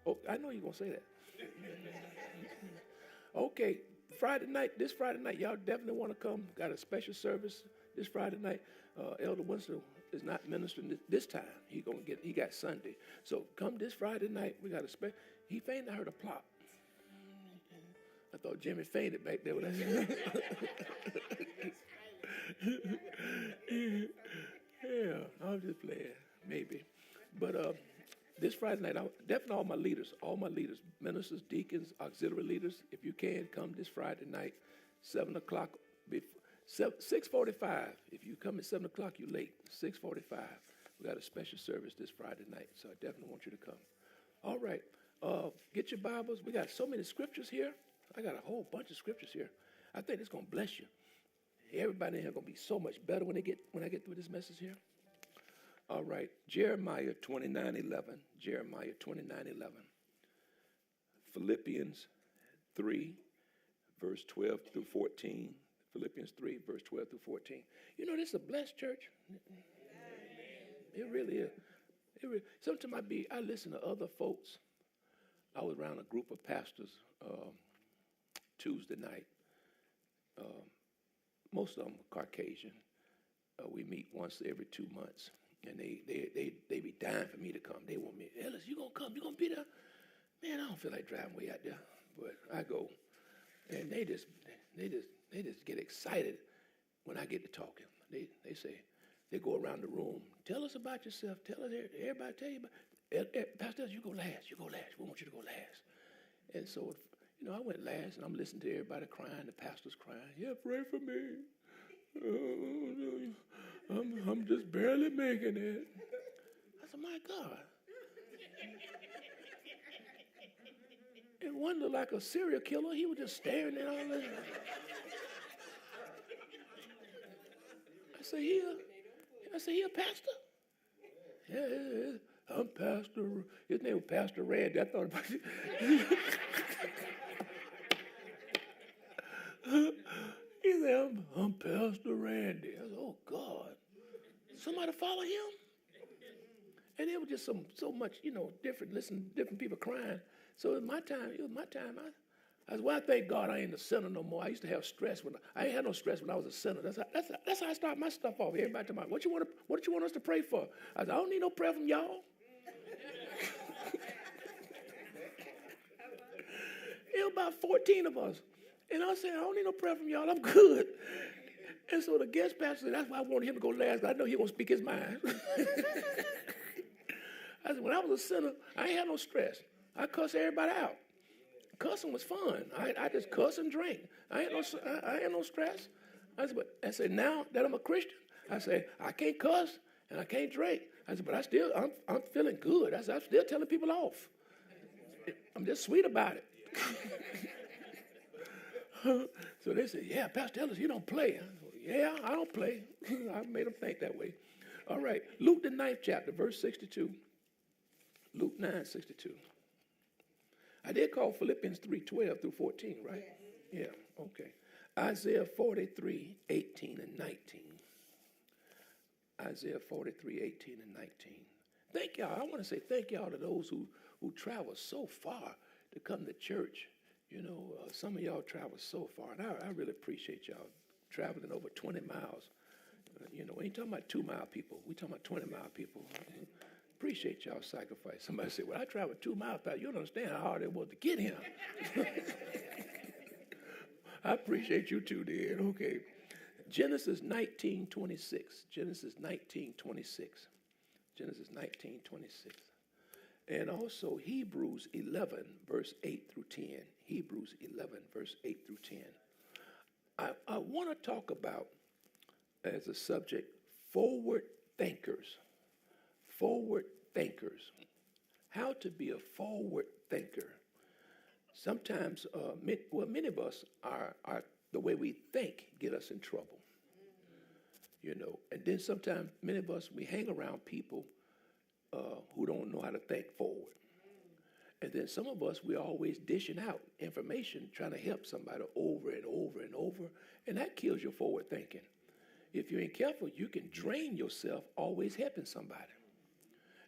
Oh, I know you're going to say that. Okay, this Friday night, y'all definitely want to come. Got a special service this Friday night. Elder Winston is not ministering this time. He got Sunday. So come this Friday night. We got a special. He fainted. I heard a plop. I thought Jimmy fainted back there. Yeah, I'm just playing, maybe. But this Friday night, definitely all my leaders, ministers, deacons, auxiliary leaders, if you can, come this Friday night, 7 o'clock, 6:45. If you come at 7 o'clock, you're late. 6:45. We got a special service this Friday night, so I definitely want you to come. All right, get your Bibles. We got so many scriptures here. I got a whole bunch of scriptures here. I think it's going to bless you. Everybody in here going to be so much better when I get through this message here. All right, Jeremiah 29:11. Jeremiah 29:11. Philippians 3, verse 12 through 14. Philippians 3, verse 12 through 14. You know, this is a blessed church. It really is. Sometimes I listen to other folks. I was around a group of pastors Tuesday night. Most of them are Caucasian. We meet once every 2 months. And they be dying for me to come. They want me, Ellis, you gonna come? You gonna be there? Man, I don't feel like driving way out there, but I go. And they just get excited when I get to talking. They say, they go around the room. Tell us about yourself. Tell us, everybody tell you about. Pastor, you go last. You go last. We want you to go last. And so, I went last, and I'm listening to everybody crying. The pastor's crying. Yeah, pray for me. I'm just barely making it. I said, my God. And one looked like a serial killer. He was just staring at all this. I said, he a pastor? Yeah, I'm Pastor. His name was Pastor Randy. I thought about it. He said, I'm Pastor Randy. I said, oh, God. Somebody follow him? And it was just so much, different people crying. So it was my time. I said, well, I thank God I ain't a sinner no more. I used to have stress I ain't had no stress when I was a sinner. That's how I start my stuff off. Everybody talking about, what you want us to pray for? I said, I don't need no prayer from y'all. It was about 14 of us. And I said, I don't need no prayer from y'all. I'm good. And so the guest pastor said, that's why I wanted him to go last, because I know he won't speak his mind. I said, when I was a sinner, I ain't had no stress. I cussed everybody out. Cussing was fun. I just cuss and drink. I ain't no stress. I said, now that I'm a Christian, I say, I can't cuss and I can't drink. I said, but I'm feeling good. I said, I'm still telling people off. I'm just sweet about it. So they said, yeah, Pastor Ellis, you don't play. I said, yeah, I don't play. I made them think that way. All right, Luke the 9th chapter, verse 62. Luke 9:62. I did call Philippians 3:12 through 14, right? Yes. Yeah, okay. Isaiah 43:18 and 19. Isaiah 43:18 and 19. Thank y'all. I want to say thank y'all to those who travel so far to come to church. Some of y'all travel so far, and I really appreciate y'all traveling over 20 miles. We ain't talking about 2-mile people. We talking about 20-mile people. Appreciate y'all sacrifice. Somebody said, well, I traveled 2 miles. You don't understand how hard it was to get here. I appreciate you too, dear. Okay. Genesis 19:26. Genesis 19:26. Genesis 19:26. And also Hebrews 11, verse 8 through 10. Hebrews 11, verse 8 through 10. I want to talk about, as a subject, forward thinkers. Forward thinkers. How to be a forward thinker. Sometimes, many of us are the way we think get us in trouble. And then sometimes many of us, we hang around people who don't know how to think forward. And then some of us, we're always dishing out information, trying to help somebody over and over and over, and that kills your forward thinking. If you ain't careful, you can drain yourself always helping somebody,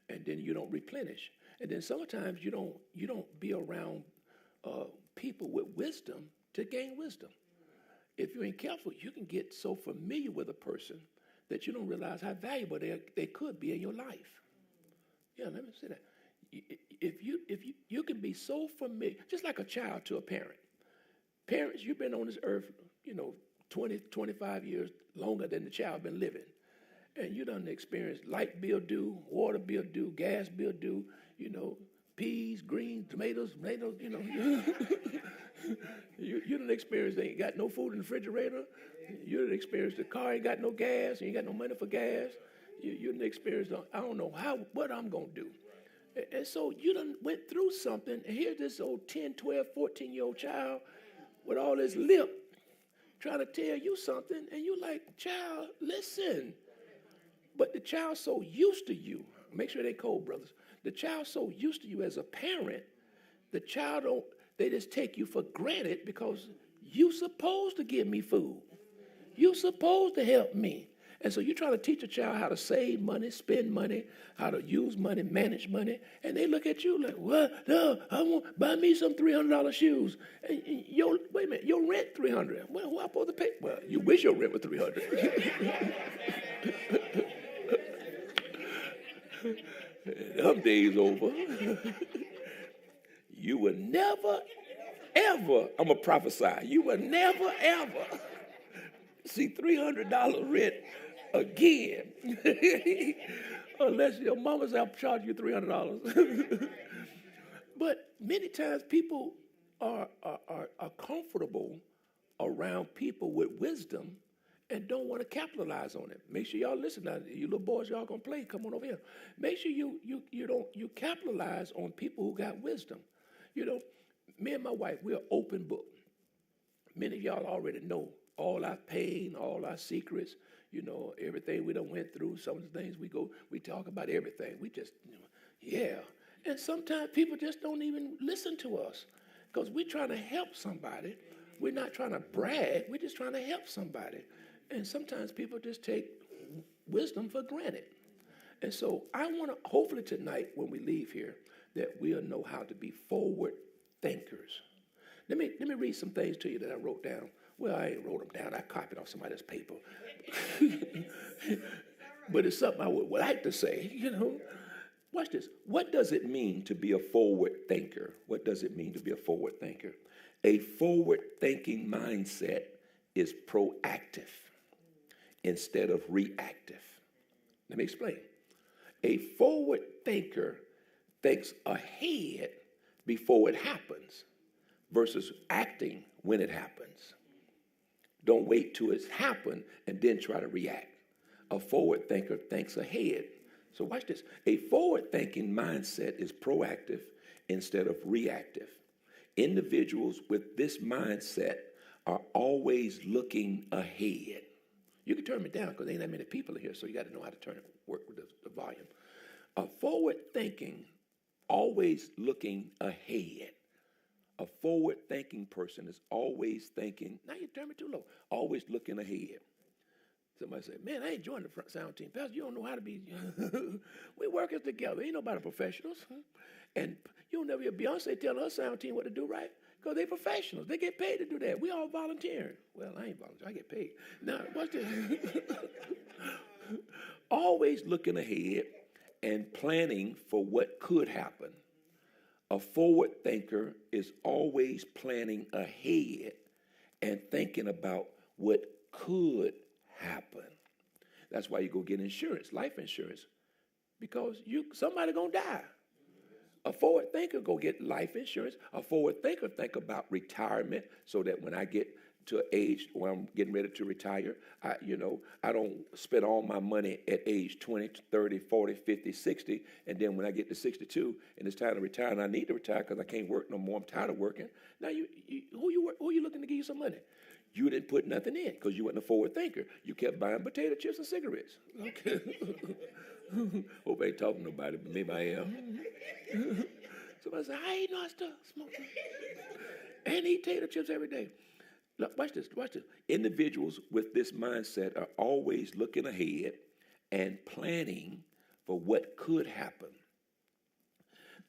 and then you don't replenish. And then sometimes you don't be around people with wisdom to gain wisdom. If you ain't careful, you can get so familiar with a person that you don't realize how valuable they could be in your life. Yeah, let me say that. If you can be so familiar, just like a child to a parent. Parents, you've been on this earth, 20, 25 years longer than the child been living. And you done experienced light bill due, water bill due, gas bill due, peas, greens, tomatoes, you done experienced they ain't got no food in the refrigerator. You done experienced the car ain't got no gas, you ain't got no money for gas. You done experienced, I don't know what I'm going to do. And so you done went through something, and here's this old 10, 12, 14-year-old child with all his lip trying to tell you something, and you like, child, listen. But the child's so used to you. Make sure they cold, brothers. The child's so used to you as a parent, the child they just take you for granted because you supposed to give me food. You supposed to help me. And so you try to teach a child how to save money, spend money, how to use money, manage money, and they look at you like, well, no, I want buy me some $300 shoes. And wait a minute, your rent $300. Well, who I supposed to pay? Well, you wish your rent was $300. Them days over. You will never, ever, I'm going to prophesy, you will never, ever see $300 rent again. Unless your mama says, I'll charge you $300. But many times people are comfortable around people with wisdom and don't want to capitalize on it. Make sure y'all listen now. You little boys, y'all gonna play. Come on over here. Make sure you capitalize on people who got wisdom. Me and my wife, we're an open book. Many of y'all already know all our pain, all our secrets, everything we done went through, some of the things we talk about everything. We just, yeah. And sometimes people just don't even listen to us because we're trying to help somebody. We're not trying to brag. We're just trying to help somebody. And sometimes people just take wisdom for granted. And so I want to, hopefully tonight when we leave here, that we'll know how to be forward thinkers. Let me read some things to you that I wrote down. Well, I ain't wrote them down. I copied off somebody's paper. But it's something I would like to say, Watch this. What does it mean to be a forward thinker? What does it mean to be a forward thinker? A forward-thinking mindset is proactive instead of reactive. Let me explain. A forward thinker thinks ahead before it happens versus acting when it happens. Don't wait till it's happened and then try to react. A forward thinker thinks ahead. So watch this. A forward-thinking mindset is proactive instead of reactive. Individuals with this mindset are always looking ahead. You can turn me down because there ain't that many people in here, so you got to know how to work with the volume. A forward-thinking, always looking ahead. A forward-thinking person is always thinking, now you turn me too low, always looking ahead. Somebody say, man, I ain't joined the front sound team. Pastor, you don't know how to be. We working together. Ain't nobody professionals. And you'll never hear Beyonce telling her sound team what to do, right? Because they professionals. They get paid to do that. We all volunteering. Well, I ain't volunteering. I get paid. Now, watch this. Always looking ahead and planning for what could happen. A forward thinker is always planning ahead and thinking about what could happen. That's why you go get insurance, life insurance, because somebody gonna die. A forward thinker go get life insurance. A forward thinker think about retirement so that when I get to age where I'm getting ready to retire, I don't spend all my money at age 20, 30, 40, 50, 60, and then when I get to 62 and it's time to retire and I need to retire because I can't work no more, I'm tired of working. Now, who you looking to give you some money? You didn't put nothing in because you weren't a forward thinker. You kept buying potato chips and cigarettes. Okay. Hope I ain't talking to nobody, but maybe I am. Somebody say, I ain't not stuff smoking. And eat potato chips every day. Look, watch this. Individuals with this mindset are always looking ahead and planning for what could happen.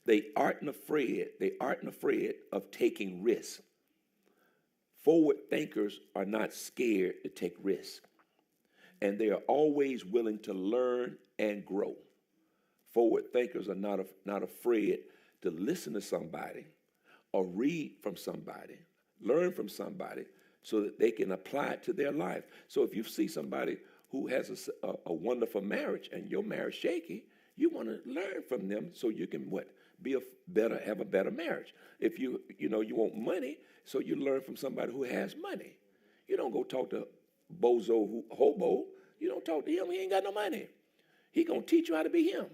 They aren't afraid of taking risks. Forward thinkers are not scared to take risks, and they are always willing to learn and grow. Forward thinkers are not afraid to listen to somebody or read from somebody, learn from somebody, so that they can apply it to their life. So if you see somebody who has a wonderful marriage and your marriage shaky, you want to learn from them so you can have a better marriage. If you want money, so you learn from somebody who has money. You don't go talk to bozo hobo. You don't talk to him. He ain't got no money. He gonna teach you how to be him.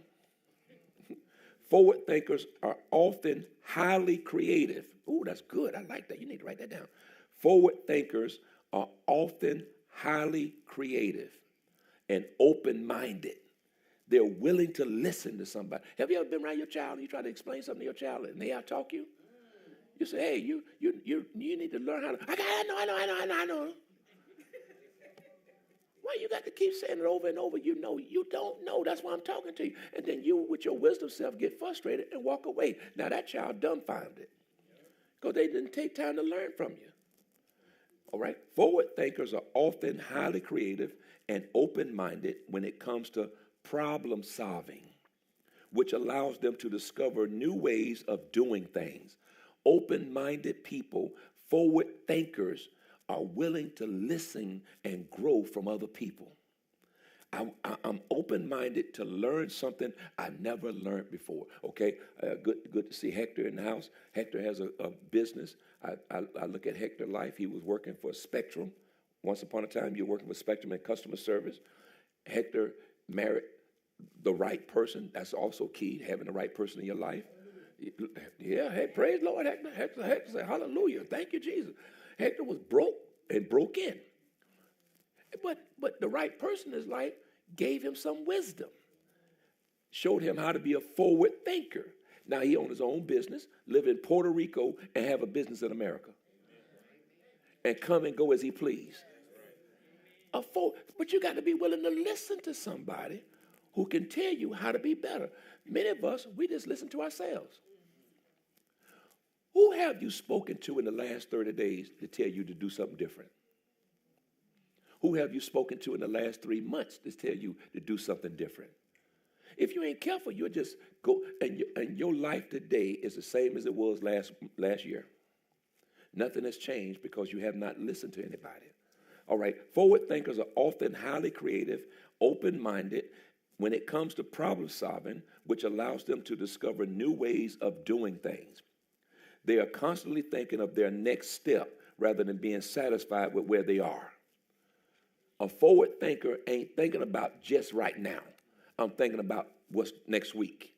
Forward thinkers are often highly creative. Ooh, that's good. I like that. You need to write that down. Forward thinkers are often highly creative and open-minded. They're willing to listen to somebody. Have you ever been around your child and you try to explain something to your child and they out-talk you? You say, hey, you need to learn how to, I know. Why you got to keep saying it over and over? You don't know. That's why I'm talking to you. And then you, with your wisdom self, get frustrated and walk away. Now that child dumbfounded because they didn't take time to learn from you. All right? Forward thinkers are often highly creative and open-minded when it comes to problem solving, which allows them to discover new ways of doing things. Open-minded people, forward thinkers, are willing to listen and grow from other people. I'm open-minded to learn something I never learned before. Okay, good to see Hector in the house. Hector has a business. I look at Hector's life. He was working for Spectrum. Once upon a time, you were working for Spectrum in customer service. Hector married the right person. That's also key, having the right person in your life. Yeah, hey, praise Lord, Hector. Hector said, hallelujah, thank you, Jesus. Hector was broke and broke in. But the right person in his life gave him some wisdom, showed him how to be a forward thinker. Now he owns his own business, live in Puerto Rico, and have a business in America. And come and go as he please. But you got to be willing to listen to somebody who can tell you how to be better. Many of us, we just listen to ourselves. Who have you spoken to in the last 30 days to tell you to do something different? Who have you spoken to in the last 3 months to tell you to do something different? If you ain't careful, you'll just go, and your life today is the same as it was last year. Nothing has changed because you have not listened to anybody. All right, forward thinkers are often highly creative, open-minded when it comes to problem solving, which allows them to discover new ways of doing things. They are constantly thinking of their next step rather than being satisfied with where they are. A forward thinker ain't thinking about just right now. I'm thinking about what's next week.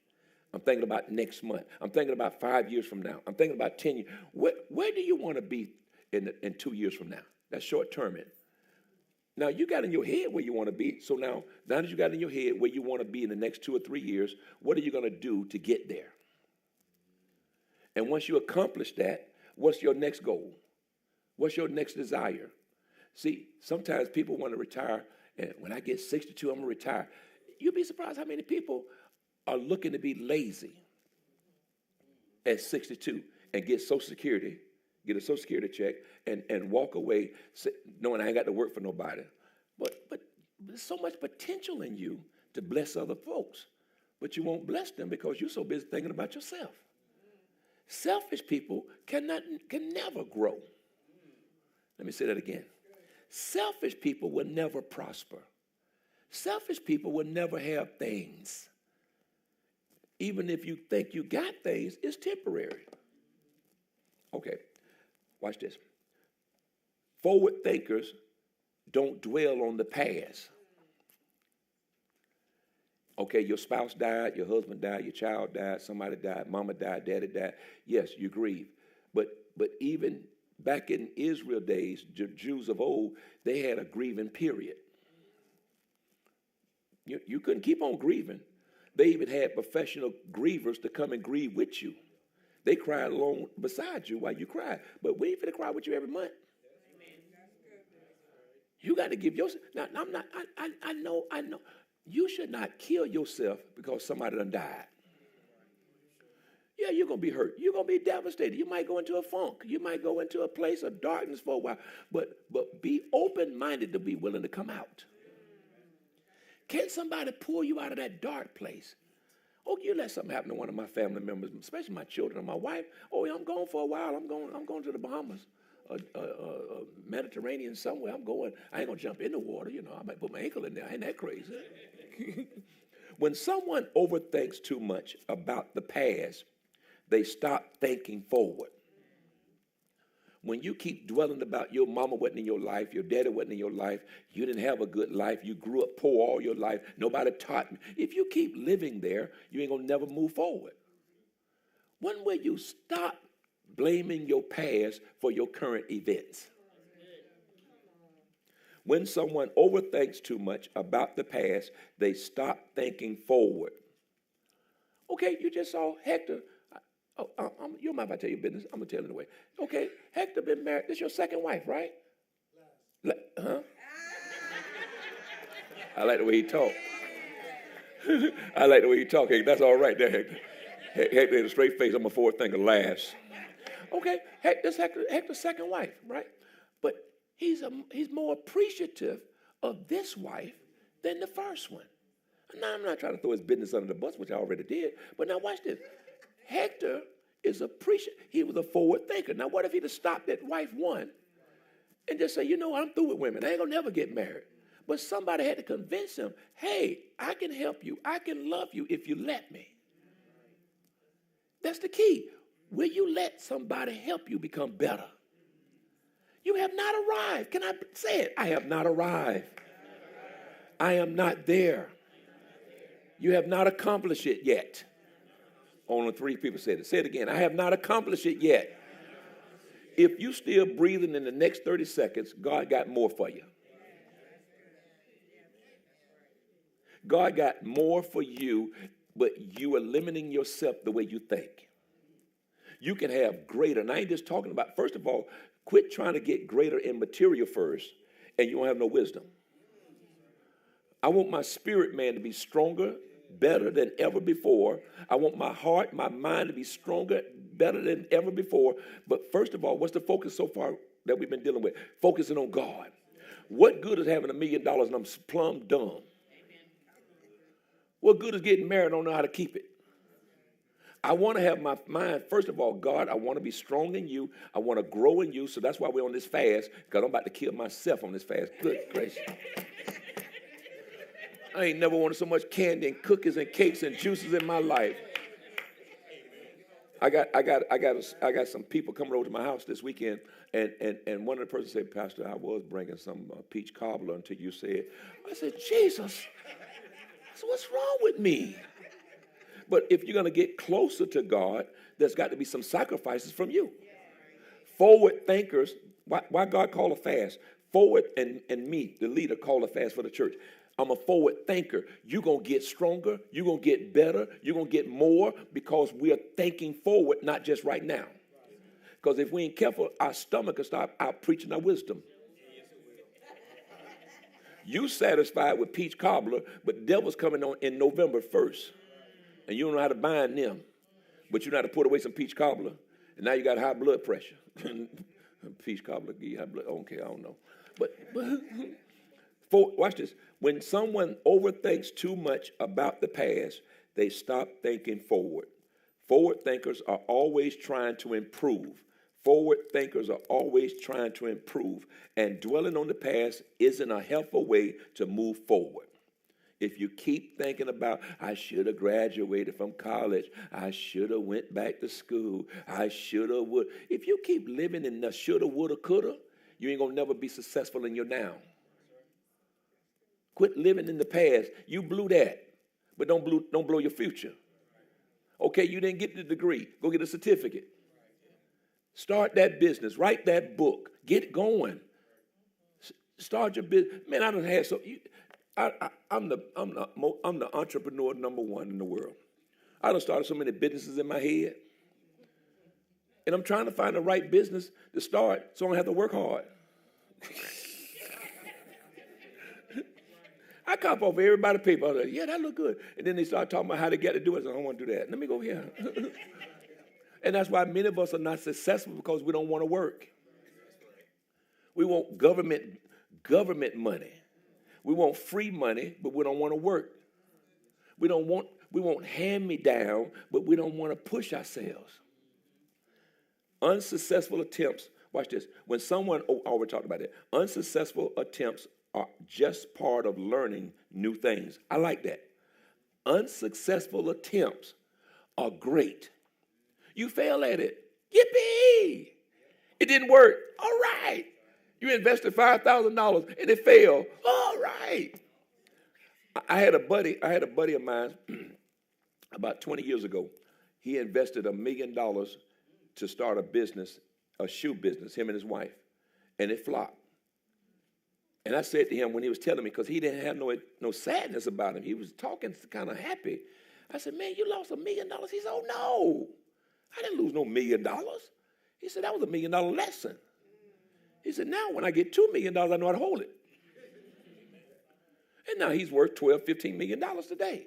I'm thinking about next month. I'm thinking about 5 years from now. I'm thinking about 10 years. Where do you want to be in 2 years from now? That's short-term. Now, you got in your head where you want to be. So now that you got in your head where you want to be in the next 2 or 3 years, what are you going to do to get there? And once you accomplish that, what's your next goal? What's your next desire? See, sometimes people want to retire, and when I get 62, I'm going to retire. You'd be surprised how many people are looking to be lazy at 62 and get Social Security, get a Social Security check, and walk away knowing I ain't got to work for nobody. But there's so much potential in you to bless other folks, but you won't bless them because you're so busy thinking about yourself. Selfish people can never grow. Let me say that again. Selfish people will never prosper. Selfish people will never have things. Even if you think you got things, it's temporary. Okay, watch this. Forward thinkers don't dwell on the past. Okay, your spouse died, your husband died, your child died, somebody died, mama died, daddy died. Yes, you grieve. But even back in Israel days, Jews of old, they had a grieving period. You couldn't keep on grieving. They even had professional grievers to come and grieve with you. They cried along beside you while you cried. But we ain't finna cry with you every month. You got to give yourself. Now, I know. You should not kill yourself because somebody done died. Yeah, you're going to be hurt. You're going to be devastated. You might go into a funk. You might go into a place of darkness for a while. But be open-minded to be willing to come out. Can somebody pull you out of that dark place? Oh, you let something happen to one of my family members, especially my children or my wife. Oh, yeah, I'm gone for a while. I'm going to the Bahamas, Mediterranean somewhere. I ain't going to jump in the water. I might put my ankle in there. Ain't that crazy? When someone overthinks too much about the past, they stop thinking forward. When you keep dwelling about your mama wasn't in your life, your daddy wasn't in your life, you didn't have a good life, you grew up poor all your life, nobody taught me. If you keep living there, you ain't going to never move forward. When will you stop blaming your past for your current events? When someone overthinks too much about the past, they stop thinking forward. Okay, you just saw Hector. You don't mind if I tell you business? I'm going to tell it anyway. Okay, Hector been married. This is your second wife, right? Huh? I like the way he talk. I like the way he talk. Hey, that's all right there, Hector. Hector had a straight face. I'm a forward thinker. Laughs. Okay, Hector's second wife, right? But he's more appreciative of this wife than the first one. Now, I'm not trying to throw his business under the bus, which I already did. But now watch this. Hector is he was a forward thinker. Now, what if he'd have stopped at wife one and just say, I'm through with women. I ain't going to never get married. But somebody had to convince him, hey, I can help you. I can love you if you let me. That's the key. Will you let somebody help you become better? You have not arrived. Can I say it? I have not arrived. I am not there. You have not accomplished it yet. Only 3 people said it. Say it again. I have not accomplished it yet. If you still breathing in the next 30 seconds, God got more for you. God got more for you, but you are limiting yourself the way you think. You can have greater. And I ain't just talking about, first of all, quit trying to get greater in material first, and you don't have no wisdom. I want my spirit man to be stronger, better than ever before. I want my heart, my mind to be stronger, better than ever before. But first of all, what's the focus so far that we've been dealing with? Focusing on God. What good is having $1 million and I'm plumb dumb? What good is getting married and I don't know how to keep it? I want to have my mind, first of all, God, I want to be strong in you. I want to grow in you. So that's why we're on this fast, because I'm about to kill myself on this fast. Good gracious. I ain't never wanted so much candy and cookies and cakes and juices in my life. I got some people coming over to my house this weekend, and one of the persons said, Pastor, I was bringing some peach cobbler until you said. I said, Jesus, so what's wrong with me? But if you're going to get closer to God, there's got to be some sacrifices from you. Forward thinkers, why God call a fast? Forward and me, the leader, call a fast for the church. I'm a forward thinker. You're going to get stronger. You're going to get better. You're going to get more because we are thinking forward, not just right now. Because if we ain't careful, our stomach will start out preaching our wisdom. You satisfied with peach cobbler, but the devil's coming on in November 1st. And you don't know how to bind them. But you know how to put away some peach cobbler. And now you got high blood pressure. Peach cobbler give you high blood. Okay, I don't know. But watch this. When someone overthinks too much about the past, they stop thinking forward. Forward thinkers are always trying to improve. Forward thinkers are always trying to improve. And dwelling on the past isn't a helpful way to move forward. If you keep thinking about, I should have graduated from college, I should have went back to school, I should have would. If you keep living in the shoulda, woulda, coulda, you ain't going to never be successful in your now. Quit living in the past. You blew that, but don't blow your future. Okay, you didn't get the degree. Go get a certificate. Start that business. Write that book. Get going. Start your business. Man, I done had so. I'm the entrepreneur number one in the world. I done started so many businesses in my head, and I'm trying to find the right business to start so I don't have to work hard. I cop off everybody's paper. I was like, yeah, that look good. And then they start talking about how they got to do it. I said, I don't want to do that. Let me go here. And that's why many of us are not successful, because we don't want to work. We want government money. We want free money, but we don't want to work. We want hand-me-down, but we don't want to push ourselves. Unsuccessful attempts, watch this. When someone, we talked about it. Unsuccessful attempts are just part of learning new things. I like that. Unsuccessful attempts are great. You fail at it. Yippee! It didn't work. All right. You invested $5,000 and it failed. All right. I had a buddy of mine about 20 years ago. He invested $1 million to start a business, a shoe business, him and his wife, and it flopped. And I said to him when he was telling me, because he didn't have no sadness about him, he was talking kind of happy. I said, man, you lost $1 million? He said, oh, no, I didn't lose no $1 million. He said, that was $1 million lesson. He said, now when I get $2 million, I know how to hold it. And now he's worth $12, $15 million today.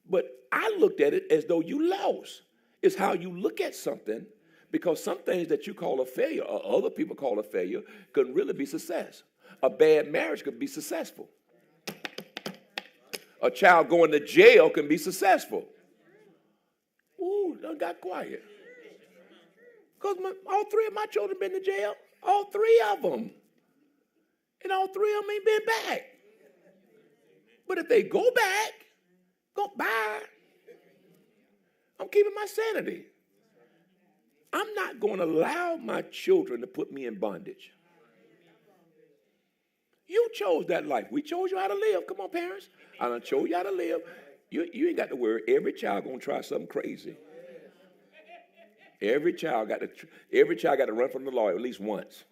But I looked at it as though you lost. It's how you look at something, because some things that you call a failure or other people call a failure could really be success. A bad marriage could be successful. A child going to jail can be successful. Ooh, I got quiet. Because all three of my children been to jail. All three of them. And all three of them ain't been back. But if they go back, bye. I'm keeping my sanity. I'm not going to allow my children to put me in bondage. You chose that life. We chose you how to live. Come on, parents. I done chose you how to live. You ain't got to worry. Every child going to try something crazy. Every child got to run from the law at least once.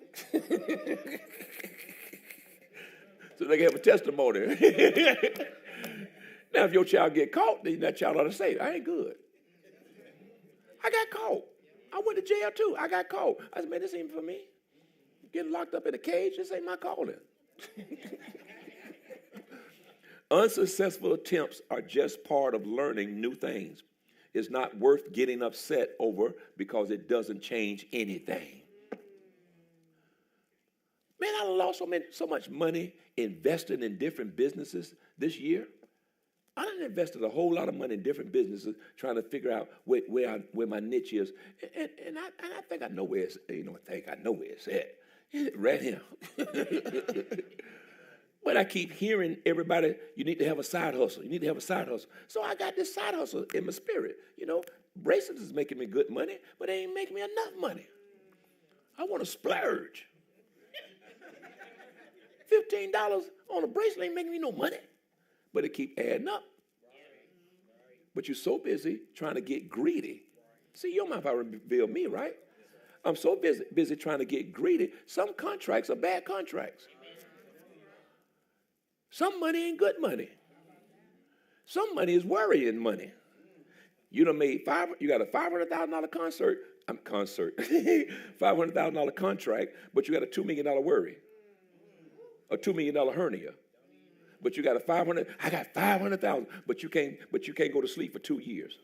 So they can have a testimony. Now, if your child get caught, then that child ought to say, I ain't good. I got caught. I went to jail too. I got caught. I said, man, this ain't for me. Getting locked up in a cage, this ain't my calling. Unsuccessful attempts are just part of learning new things. It's not worth getting upset over because it doesn't change anything. Man, I lost so much money investing in different businesses this year. I done invested a whole lot of money in different businesses trying to figure out where my niche is. And I think I know where it's, I know where it's at. It's right here. But I keep hearing everybody, you need to have a side hustle. You need to have a side hustle. So I got this side hustle in my spirit. Bracelets is making me good money, but they ain't making me enough money. I want to splurge. $15 on a bracelet ain't making me no money. But it keep adding up. But you're so busy trying to get greedy. See, your mouth revealed me, right? I'm so busy trying to get greedy. Some contracts are bad contracts. Some money ain't good money. Some money is worrying money. You done made you got a $500,000 $500,000 contract, but you got a $2 million worry. A $2 million hernia. But you got I got 500,000, but you can't go to sleep for 2 years.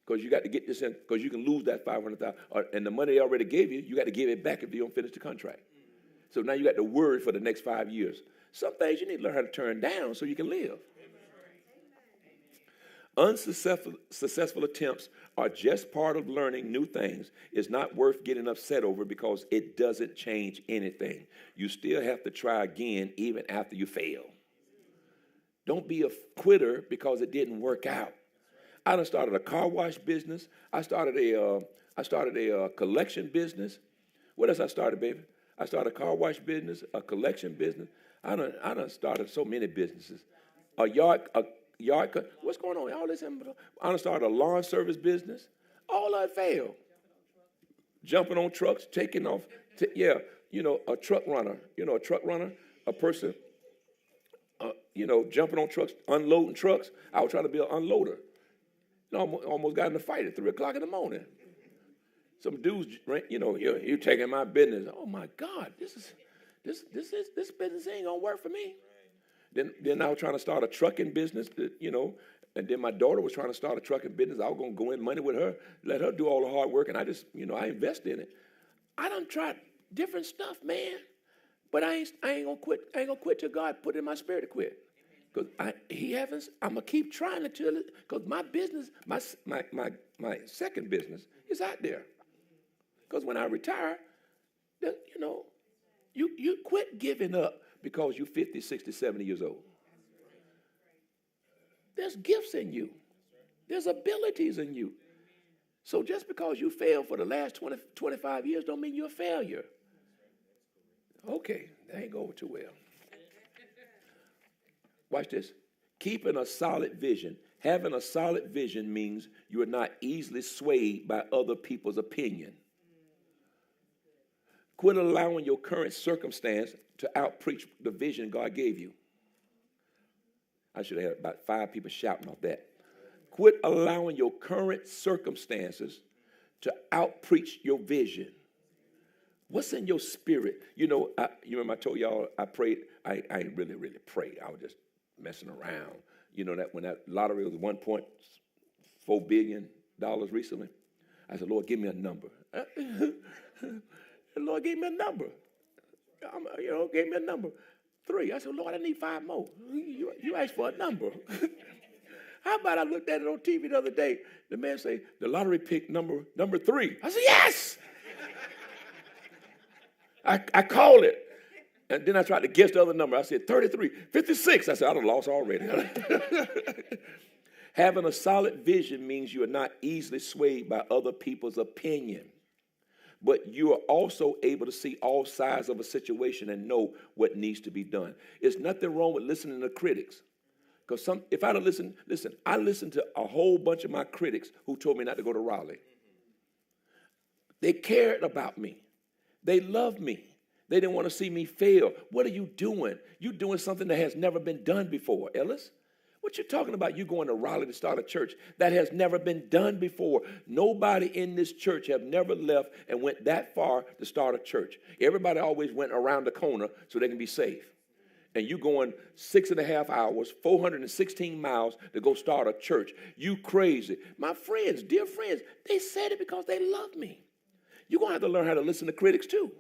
Because you got to get this in, because you can lose that 500,000. And the money they already gave you, you got to give it back if you don't finish the contract. So now you got to worry for the next 5 years. Some things you need to learn how to turn down so you can live. Unsuccessful attempts are just part of learning new things. It's not worth getting upset over because it doesn't change anything. You still have to try again even after you fail. Don't be a quitter because it didn't work out. I done started a car wash business. I started a collection business. What else I started, baby? I started a car wash business, a collection business. I done started so many businesses. A yard. What's going on? All this. I done started a lawn service business. All of it failed. Jumping on trucks, taking off. A truck runner. A truck runner, a person. Jumping on trucks, unloading trucks. I was trying to be an unloader. Almost got in a fight at 3 o'clock in the morning. Some dudes, you're taking my business. Oh my God, this business ain't gonna work for me. Then I was trying to start a trucking business. And then my daughter was trying to start a trucking business. I was going to go in money with her, let her do all the hard work, and I just, I invest in it. I done tried different stuff, man. But I ain't gonna quit. I ain't gonna quit till God put it in my spirit to quit. Because I'm gonna keep trying until because my business, my second business is out there. Because when I retire, you quit giving up because you're 50, 60, 70 years old. There's gifts in you. There's abilities in you. So just because you failed for the last 20, 25 years don't mean you're a failure. Okay, that ain't going too well. Watch this. Keeping a solid vision. Having a solid vision means you are not easily swayed by other people's opinion. Quit allowing your current circumstance to outpreach the vision God gave you. I should have had about 5 people shouting off that. Quit allowing your current circumstances to outpreach your vision. What's in your spirit? You remember I told y'all I prayed. I ain't really prayed. I was just messing around. You know that when that lottery was $1.4 billion recently, I said, Lord, give me a number. The Lord gave me a number. Gave me a number. 3. I said, Lord, I need 5 more. You asked for a number. How about I looked at it on TV the other day? The man say, the lottery picked number 3. I said, yes! I called it. And then I tried to guess the other number. I said, 33, 56. I said, I done lost already. Having a solid vision means you are not easily swayed by other people's opinion. But you are also able to see all sides of a situation and know what needs to be done. There's nothing wrong with listening to critics. Because if I'd have listened, I listened to a whole bunch of my critics who told me not to go to Raleigh. They cared about me. They loved me. They didn't want to see me fail. What are you doing? You're doing something that has never been done before, Ellis. What you talking about? You going to Raleigh to start a church that has never been done before. Nobody in this church have never left and went that far to start a church. Everybody always went around the corner so they can be safe. And you going 6.5 hours, 416 miles to go start a church. You crazy. My friends, dear friends, they said it because they love me. You're going to have to learn how to listen to critics too.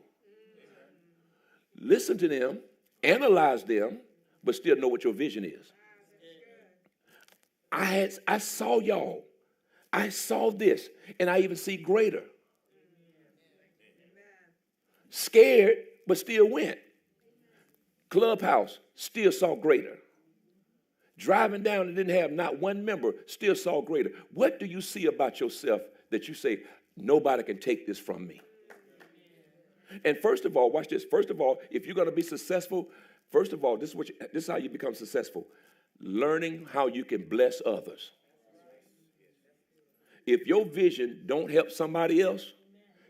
Listen to them, analyze them, but still know what your vision is. I saw y'all. I saw this, and I even see greater. Scared, but still went. Clubhouse, still saw greater. Driving down and didn't have not one member, still saw greater. What do you see about yourself that you say, nobody can take this from me? And first of all, watch this. First of all, if you're going to be successful, first of all, this is how you become successful. Learning how you can bless others. If your vision don't help somebody else,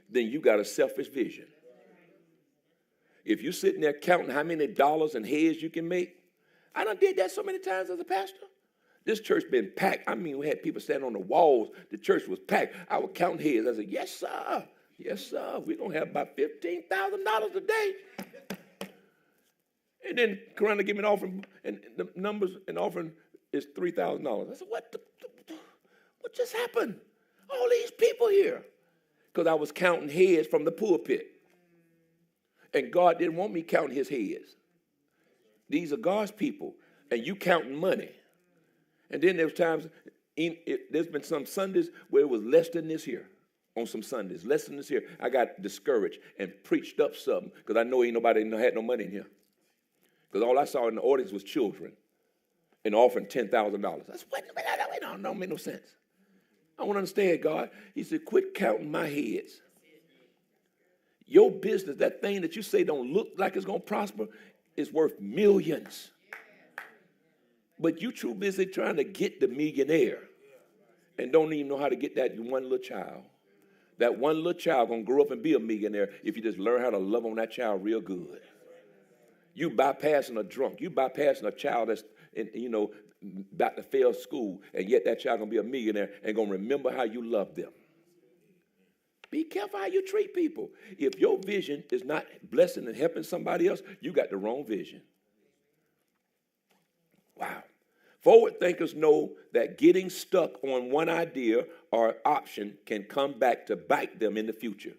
then you got a selfish vision. If you're sitting there counting how many dollars and heads you can make, I done did that so many times as a pastor. This church been packed. I mean, we had people standing on the walls. The church was packed. I would count heads. I said, yes, sir. Yes, sir. We're going to have about $15,000 a day. And then Corona gave me an offering, and the numbers and offering is $3,000. I said, what just happened? All these people here. Because I was counting heads from the pulpit. And God didn't want me counting his heads. These are God's people, and you counting money. And then there's times, there's been some Sundays where it was less than this here. On some Sundays, less than this here. I got discouraged and preached up something because I know ain't nobody had no money in here. Because all I saw in the audience was children and offering $10,000. I said, wait, that don't make no sense. I want to understand, God. He said, quit counting my heads. Your business, that thing that you say don't look like it's going to prosper, is worth millions. But you too busy trying to get the millionaire and don't even know how to get that one little child. That one little child going to grow up and be a millionaire if you just learn how to love on that child real good. You bypassing a drunk. You bypassing a child that's, about to fail school, and yet that child going to be a millionaire and going to remember how you love them. Be careful how you treat people. If your vision is not blessing and helping somebody else, you got the wrong vision. Wow. Forward thinkers know that getting stuck on one idea or option can come back to bite them in the future.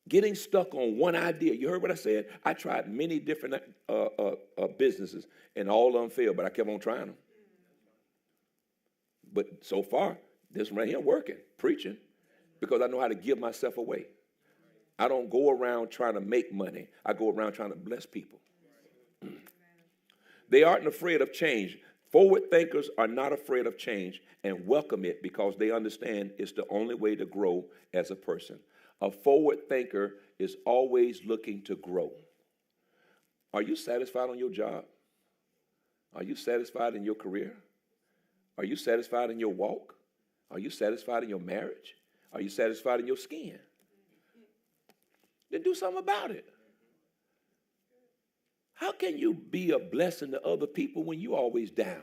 Getting stuck on one idea. You heard what I said? I tried many different businesses, and all of them failed, but I kept on trying them. But so far, this one right here working, preaching, because I know how to give myself away. I don't go around trying to make money. I go around trying to bless people. They aren't afraid of change. Forward thinkers are not afraid of change and welcome it because they understand it's the only way to grow as a person. A forward thinker is always looking to grow. Are you satisfied on your job? Are you satisfied in your career? Are you satisfied in your walk? Are you satisfied in your marriage? Are you satisfied in your skin? Then do something about it. How can you be a blessing to other people when you're always down?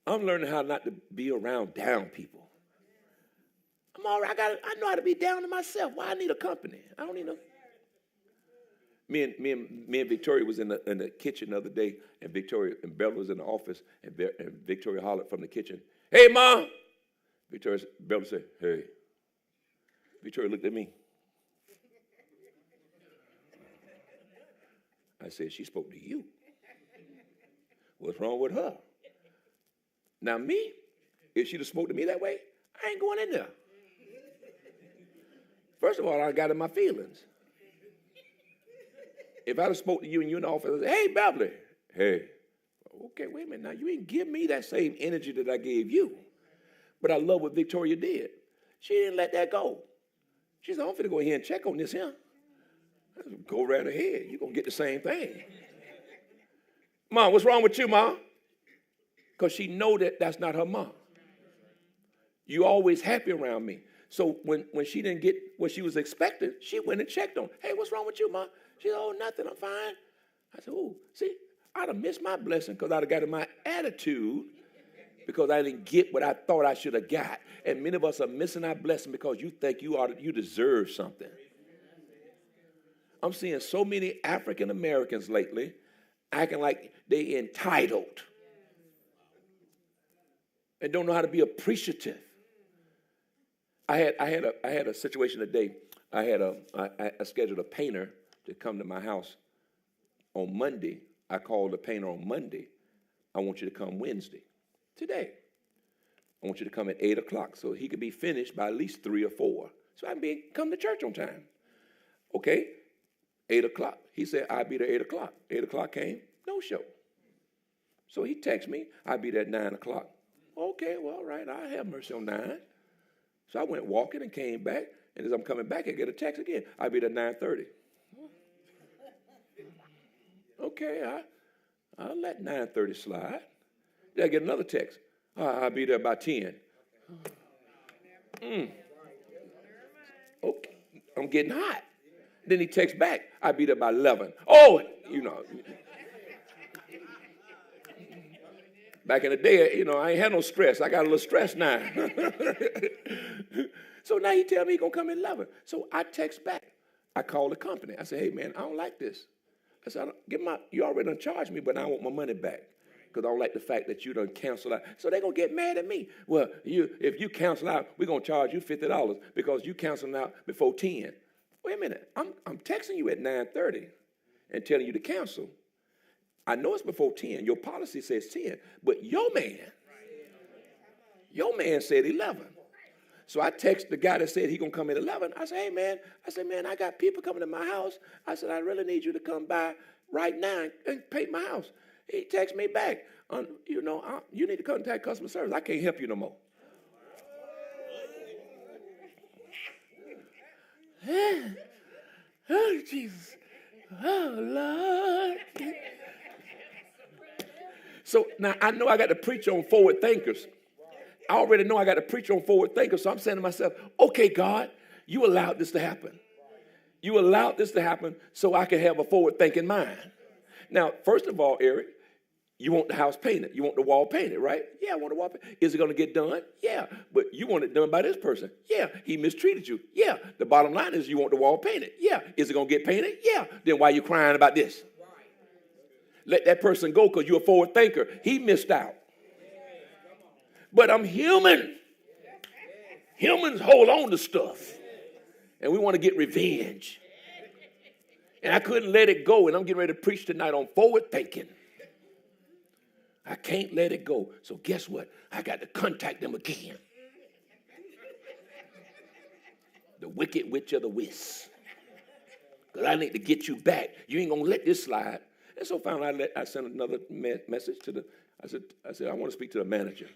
I'm learning how not to be around down people. I'm all right. I know how to be down to myself. Why I need a company? I don't need no. Me and Victoria was in the kitchen the other day, and Victoria and Bella was in the office, and Victoria hollered from the kitchen, "Hey, Mom!" Bella said, "Hey." Victoria looked at me. I said, "She spoke to you. What's wrong with her?" Now me, if she'd have spoke to me that way, I ain't going in there. First of all, I got in my feelings. If I'd have spoke to you and you in the office, I'd say, "Hey, Beverly." "Hey." Okay, wait a minute. Now, you ain't give me that same energy that I gave you. But I love what Victoria did. She didn't let that go. She said, "I'm finna go ahead and check on this here." Go right ahead. You're going to get the same thing. "Mom, what's wrong with you, Mom?" Because she know that that's not her mom. You always happy around me. So when she didn't get what she was expecting, she went and checked on, "Hey, what's wrong with you, Mom?" She said, "Oh, nothing, I'm fine." I said, "Oh, see, I'd have missed my blessing because I'd have got in my attitude because I didn't get what I thought I should have got." And many of us are missing our blessing because you think you deserve something. I'm seeing so many African Americans lately acting like they entitled and don't know how to be appreciative. I had a situation today. I scheduled a painter to come to my house on Monday. I called the painter on Monday. "I want you to come Wednesday, today. I want you to come at 8 o'clock so he could be finished by at least 3 or 4. So I can come to church on time." Okay, 8 o'clock. He said, "I'll be there 8 o'clock. 8 o'clock came, no show. So he texted me, "I'll be there at 9 o'clock. Okay, well, all right, I'll have mercy on 9. So I went walking and came back, and as I'm coming back, I get a text again. "I'll be there at 9:30. Okay, I'll let 9:30 slide. Then I get another text. "I'll be there by 10. Okay, I'm getting hot. Then he texts back, "I'll be there by 11. Oh, you know. Back in the day, I ain't had no stress. I got a little stress now. So now he tell me he going to come at 11. So I text back. I call the company. I say, "Hey, man, I don't like this." I said, "You already done charged me, but I want my money back because I don't like the fact that you done cancel out." So they're going to get mad at me. "Well, if you cancel out, we're going to charge you $50 because you canceled out before 10. Wait a minute. I'm texting you at 9:30 and telling you to cancel. I know it's before 10. Your policy says 10, but your man said 11. So I text the guy that said he going to come at 11. I said, "Hey, man," I got people coming to my house. I said, "I really need you to come by right now and paint my house." He texts me back, "You need to contact customer service. I can't help you no more." Oh, Jesus. Oh, Lord. So now I know I got to preach on forward thinkers. I already know I got to preach on forward thinkers. So I'm saying to myself, "Okay, God, you allowed this to happen. You allowed this to happen so I can have a forward thinking mind." Now, first of all, Eric, you want the house painted. You want the wall painted, right? Yeah, I want the wall painted. Is it going to get done? Yeah. But you want it done by this person. Yeah. He mistreated you. Yeah. The bottom line is you want the wall painted. Yeah. Is it going to get painted? Yeah. Then why are you crying about this? let that person go because you're a forward thinker. He missed out. But I'm human. Humans hold on to stuff. And we want to get revenge. And I couldn't let it go. And I'm getting ready to preach tonight on forward thinking. I can't let it go. So guess what? I got to contact them again. The wicked witch of the wist. Because I need to get you back. You ain't going to let this slide. And so finally I sent another message to I said, I want to speak to the manager.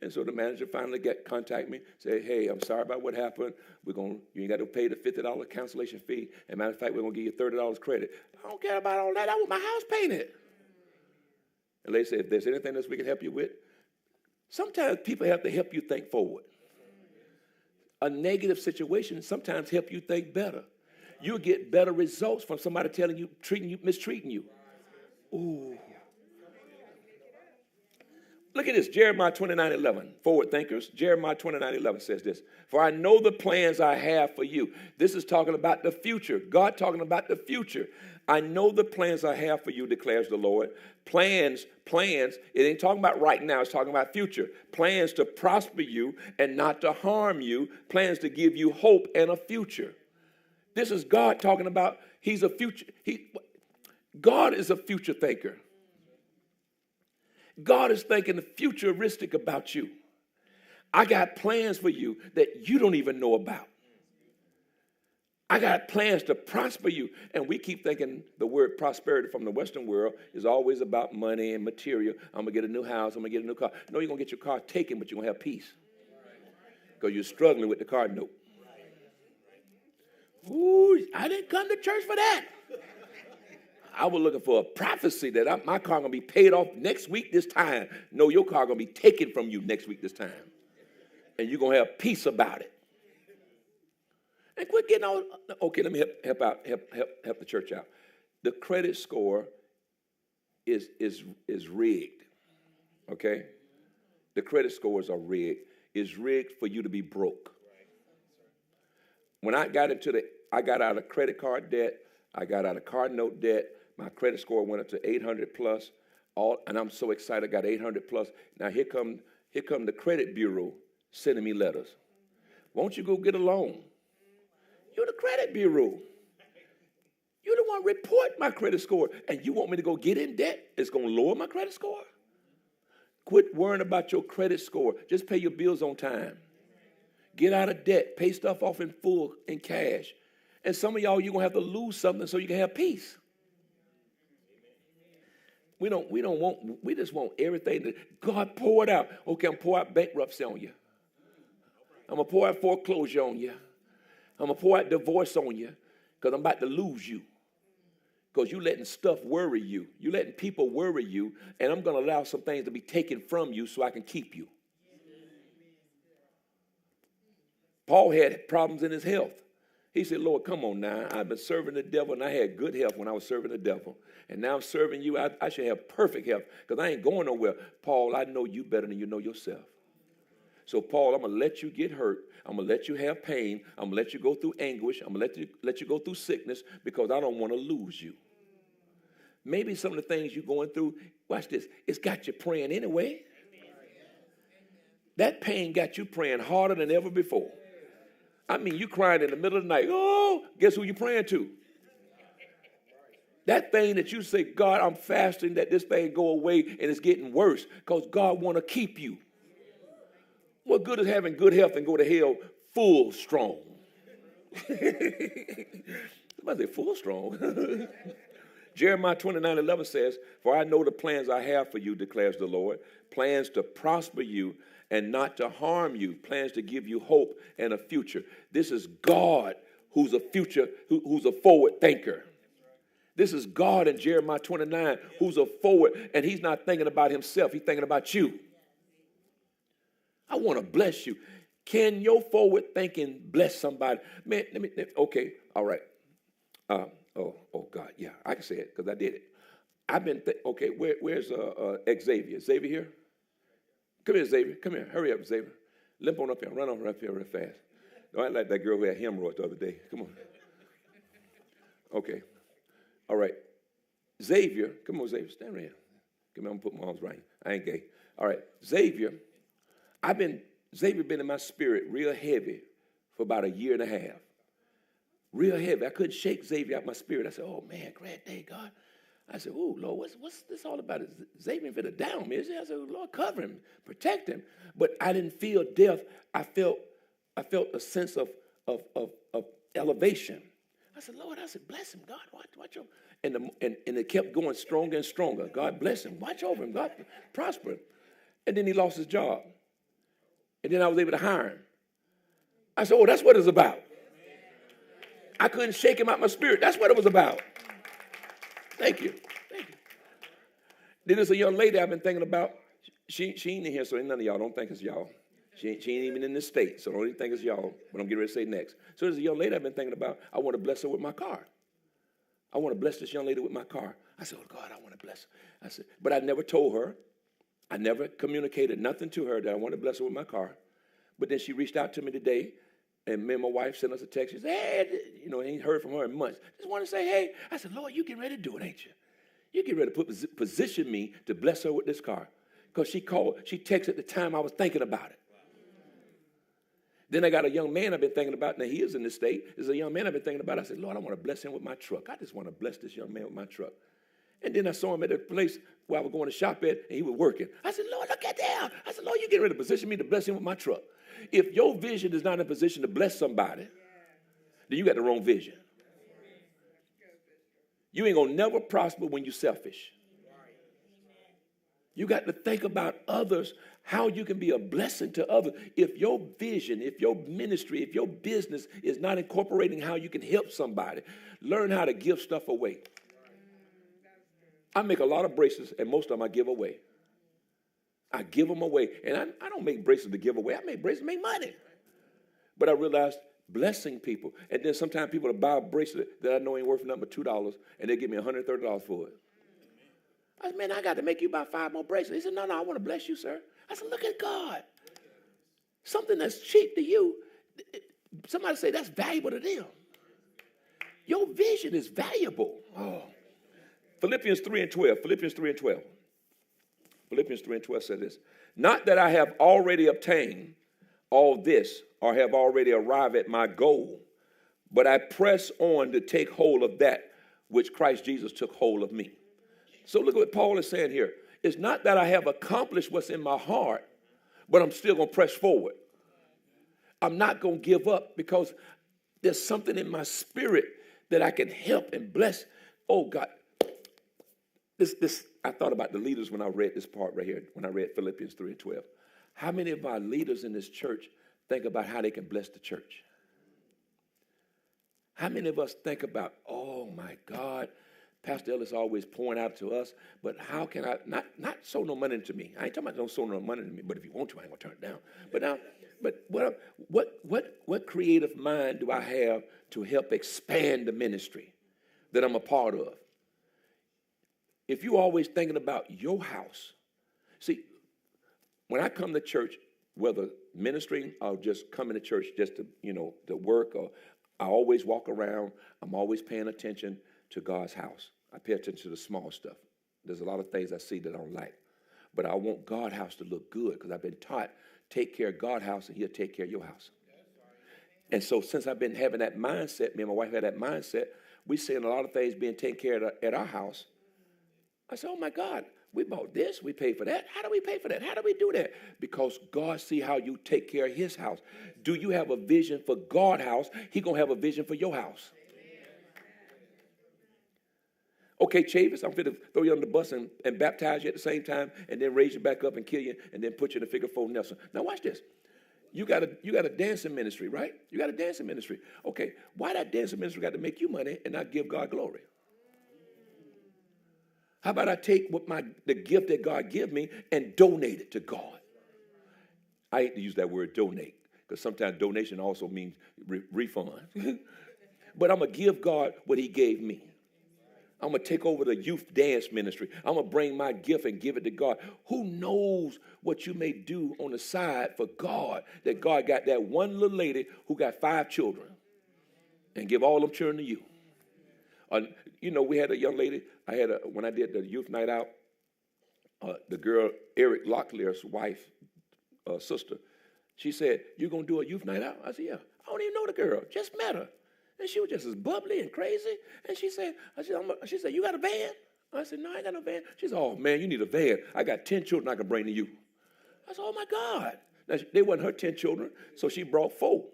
And so the manager finally contact me, say, hey, I'm sorry about what happened. You ain't got to pay the $50 cancellation fee. As a matter of fact, we're going to give you $30 credit. I don't care about all that. I want my house painted. And they said, if there's anything else we can help you with, sometimes people have to help you think forward. A negative situation sometimes help you think better. You'll get better results from somebody telling you, mistreating you. Ooh. Look at this, Jeremiah 29:11. Forward thinkers, Jeremiah 29:11 says this. For I know the plans I have for you. This is talking about the future. God talking about the future. I know the plans I have for you, declares the Lord. Plans, it ain't talking about right now, it's talking about future. Plans to prosper you and not to harm you. Plans to give you hope and a future. This is God talking about, he's a future. God is a future thinker. God is thinking futuristic about you. I got plans for you that you don't even know about. I got plans to prosper you. And we keep thinking the word prosperity from the Western world is always about money and material. I'm going to get a new house. I'm going to get a new car. No, you're going to get your car taken, but you're going to have peace. Because you're struggling with the car note. Ooh, I didn't come to church for that. I was looking for a prophecy that my car going to be paid off next week this time. No, your car going to be taken from you next week this time. And you're going to have peace about it. And quit getting all, okay, let me help the church out. The credit score is rigged, okay? The credit scores are rigged. It's rigged for you to be broke. When I got out of credit card debt, I got out of car note debt, my credit score went up to 800 plus, and I'm so excited I got 800 plus. Now here come the credit bureau sending me letters. Won't you go get a loan? You're the credit bureau. You're the one report my credit score, and you want me to go get in debt? It's going to lower my credit score? Quit worrying about your credit score. Just pay your bills on time. Get out of debt. Pay stuff off in full in cash. And some of y'all, you're going to have to lose something so you can have peace. We just want everything to, God, pour it out. Okay, I'm going to pour out bankruptcy on you. I'm going to pour out foreclosure on you. I'm going to pour out divorce on you because I'm about to lose you. Because you're letting stuff worry you. You're letting people worry you, and I'm going to allow some things to be taken from you so I can keep you. Paul had problems in his health. He said, Lord, come on now. I've been serving the devil, and I had good health when I was serving the devil. And now I'm serving you. I should have perfect health because I ain't going nowhere. Paul, I know you better than you know yourself. So, Paul, I'm going to let you get hurt. I'm going to let you have pain. I'm going to let you go through anguish. I'm going to let you go through sickness because I don't want to lose you. Maybe some of the things you're going through, watch this, it's got you praying anyway. That pain got you praying harder than ever before. I mean, you crying in the middle of the night. Oh, guess who you praying to? That thing that you say, God, I'm fasting that this thing go away and it's getting worse because God want to keep you. What good is having good health and go to hell full strong? Somebody say full strong. Jeremiah 29:11 says, for I know the plans I have for you, declares the Lord, plans to prosper you and not to harm you, plans to give you hope and a future. This is God who's a future, who's a forward thinker. This is God in Jeremiah 29 who's a forward, and he's not thinking about himself. He's thinking about you. I want to bless you. Can your forward thinking bless somebody? Man, okay, all right. Oh God, yeah, I can say it because I did it. I've been, okay, where's Xavier? Xavier here? Come here, Xavier. Come here. Hurry up, Xavier. Limp on up here. Run on up here real fast. Don't act like that girl who had hemorrhoids the other day. Come on. Okay. All right. Xavier, come on, Xavier, stand right here. Come on, I'm going to put my arms right. I ain't gay. All right, Xavier been in my spirit real heavy for about a year and a half. Real heavy. I couldn't shake Xavier out my spirit. I said, oh, man, great day, God. I said, oh, Lord, what's this all about? Is Xavier finna down me? I said, Lord, cover him, protect him. But I didn't feel death. I felt a sense of elevation. I said, Lord, bless him, God, watch over. And it kept going stronger and stronger. God bless him. Watch over him. God prosper him. And then he lost his job. And then I was able to hire him. I said, oh, that's what it's about. I couldn't shake him out my spirit. That's what it was about. Thank you. Thank you. Then there's a young lady I've been thinking about. She ain't in here, so ain't none of y'all don't think it's y'all. She ain't even in this state, so don't even think it's y'all. But I'm getting ready to say next. So there's a young lady I've been thinking about. I want to bless her with my car. I want to bless this young lady with my car. I said, oh, God, I want to bless her. I said, but I never told her. I never communicated nothing to her that I want to bless her with my car. But then she reached out to me today, and me and my wife sent us a text. She said, hey, ain't heard from her in months. Just want to say, hey. I said, Lord, you getting ready to do it, ain't you? You getting ready to position me to bless her with this car. Because she texted the time I was thinking about it. Then I got a young man I've been thinking about. Now, he is in this state. There's a young man I've been thinking about. I said, Lord, I want to bless him with my truck. I just want to bless this young man with my truck. And then I saw him at the place where I was going to shop at, and he was working. I said, Lord, look at that. I said, Lord, you getting ready to position me to bless him with my truck. If your vision is not in a position to bless somebody, then you got the wrong vision. You ain't going to never prosper when you're selfish. You got to think about others, how you can be a blessing to others. If your vision, if your ministry, if your business is not incorporating how you can help somebody, learn how to give stuff away. I make a lot of bracelets, and most of them I give away. I give them away. And I don't make bracelets to give away. I make bracelets to make money. But I realized blessing people. And then sometimes people will buy a bracelet that I know ain't worth nothing but $2, and they give me $130 for it. I said, man, I got to make you buy 5 more bracelets. He said, no, I want to bless you, sir. I said, look at God. Something that's cheap to you, somebody say that's valuable to them. Your vision is valuable. Oh. Philippians 3:12. Philippians 3:12. Philippians 3:12 said this. Not that I have already obtained all this or have already arrived at my goal, but I press on to take hold of that which Christ Jesus took hold of me. So look at what Paul is saying here. It's not that I have accomplished what's in my heart, but I'm still going to press forward. I'm not going to give up because there's something in my spirit that I can help and bless. Oh, God. I thought about the leaders when I read this part right here, when I read Philippians 3:12. How many of our leaders in this church think about how they can bless the church? How many of us think about, oh, my God, Pastor Ellis always pouring out to us, but how can I not sow no money to me? I ain't talking about don't sow no money to me, but if you want to, I ain't gonna turn it down. But what creative mind do I have to help expand the ministry that I'm a part of? If you're always thinking about your house, see, when I come to church, whether ministering or just coming to church just to work, or I always walk around, I'm always paying attention to God's house. I pay attention to the small stuff. There's a lot of things I see that I don't like. But I want God's house to look good because I've been taught, take care of God's house and he'll take care of your house. And so since I've been having that mindset, me and my wife had that mindset, we seeing a lot of things being taken care of at our house. I said, oh, my God, we bought this. We paid for that. How do we pay for that? How do we do that? Because God see how you take care of his house. Do you have a vision for God's house? He going to have a vision for your house. Okay, Chavis, I'm going to throw you on the bus and baptize you at the same time and then raise you back up and kill you and then put you in a figure 4 Nelson. Now watch this. You got a dancing ministry, right? You got a dancing ministry. Okay, why that dancing ministry got to make you money and not give God glory? How about I take the gift that God give me and donate it to God? I hate to use that word donate because sometimes donation also means refund. But I'm going to give God what he gave me. I'm going to take over the youth dance ministry. I'm going to bring my gift and give it to God. Who knows what you may do on the side for God, that God got that one little lady who got 5 children and give all them children to you. We had a young lady. When I did the youth night out, the girl, Eric Locklear's wife, sister, she said, "You going to do a youth night out?" I said, "Yeah." I don't even know the girl. Just met her. And she was just as bubbly and crazy. And she said, "You got a van?" I said, "No, I ain't got no van." She said, "Oh, man, you need a van. I got 10 children I can bring to you." I said, "Oh, my God." Now, they wasn't her 10 children, so she brought 4.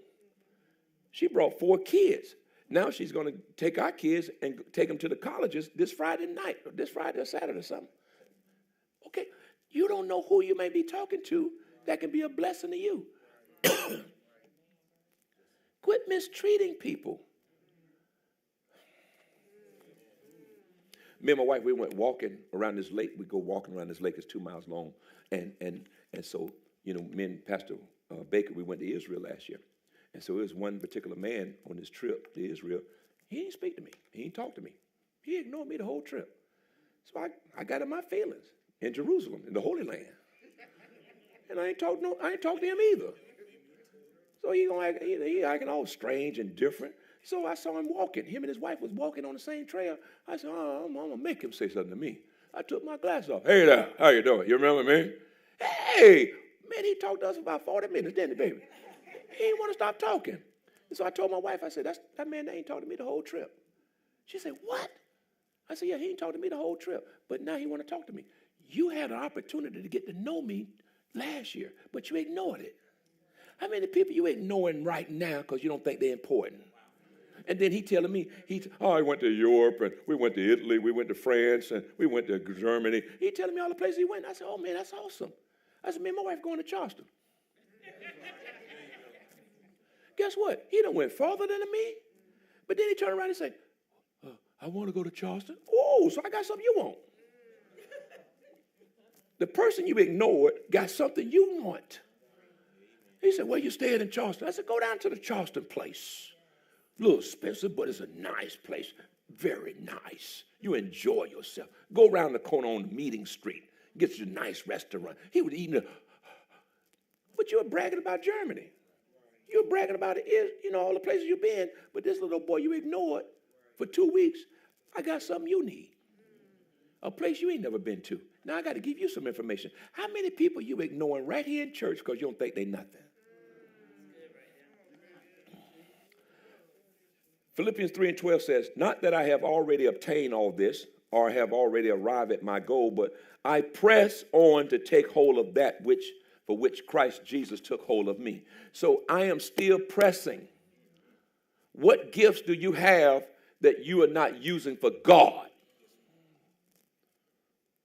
She brought 4 kids. Now she's going to take our kids and take them to the colleges this Friday night, or this Friday or Saturday or something. Okay, you don't know who you may be talking to that can be a blessing to you. Quit mistreating people. Me and my wife, we went walking around this lake. We go walking around this lake. It's 2 miles long. And so, me and Pastor Baker, we went to Israel last year. And so there was one particular man on this trip to Israel. He didn't speak to me. He didn't talk to me. He ignored me the whole trip. So I got in my feelings in Jerusalem, in the Holy Land. And I ain't talked to him either. So he acting all strange and different. So I saw him walking. Him and his wife was walking on the same trail. I said, I'm going to make him say something to me. I took my glasses off. "Hey there, how you doing? You remember me?" Hey, man, he talked to us for about 40 minutes, didn't he, baby? He didn't want to stop talking. And so I told my wife, I said, that man ain't talked to me the whole trip. She said, "What?" I said, "Yeah, he ain't talked to me the whole trip, but now he want to talk to me. You had an opportunity to get to know me last year, but you ignored it. How many people you ignoring right now because you don't think they're important?" And then he telling me, I went to Europe, and we went to Italy, we went to France, and we went to Germany. He telling me all the places he went. I said, "Oh, man, that's awesome." I said, "Me and my wife going to Charleston." Guess what? He done went farther than me. But then he turned around and said, "I want to go to Charleston." Oh, so I got something you want. The person you ignored got something you want. He said, "Well, you staying in Charleston." I said, "Go down to the Charleston place. A little expensive, but it's a nice place. Very nice. You enjoy yourself. Go around the corner on Meeting Street. Get you a nice restaurant." He was eating but you were bragging about Germany. You were bragging about it, all the places you've been. But this little boy you ignored for 2 weeks, I got something you need. A place you ain't never been to. Now I got to give you some information. How many people you ignoring right here in church because you don't think they nothing? Philippians 3:12 says, "Not that I have already obtained all this or have already arrived at my goal, but I press on to take hold of that for which Christ Jesus took hold of me." So I am still pressing. What gifts do you have that you are not using for God?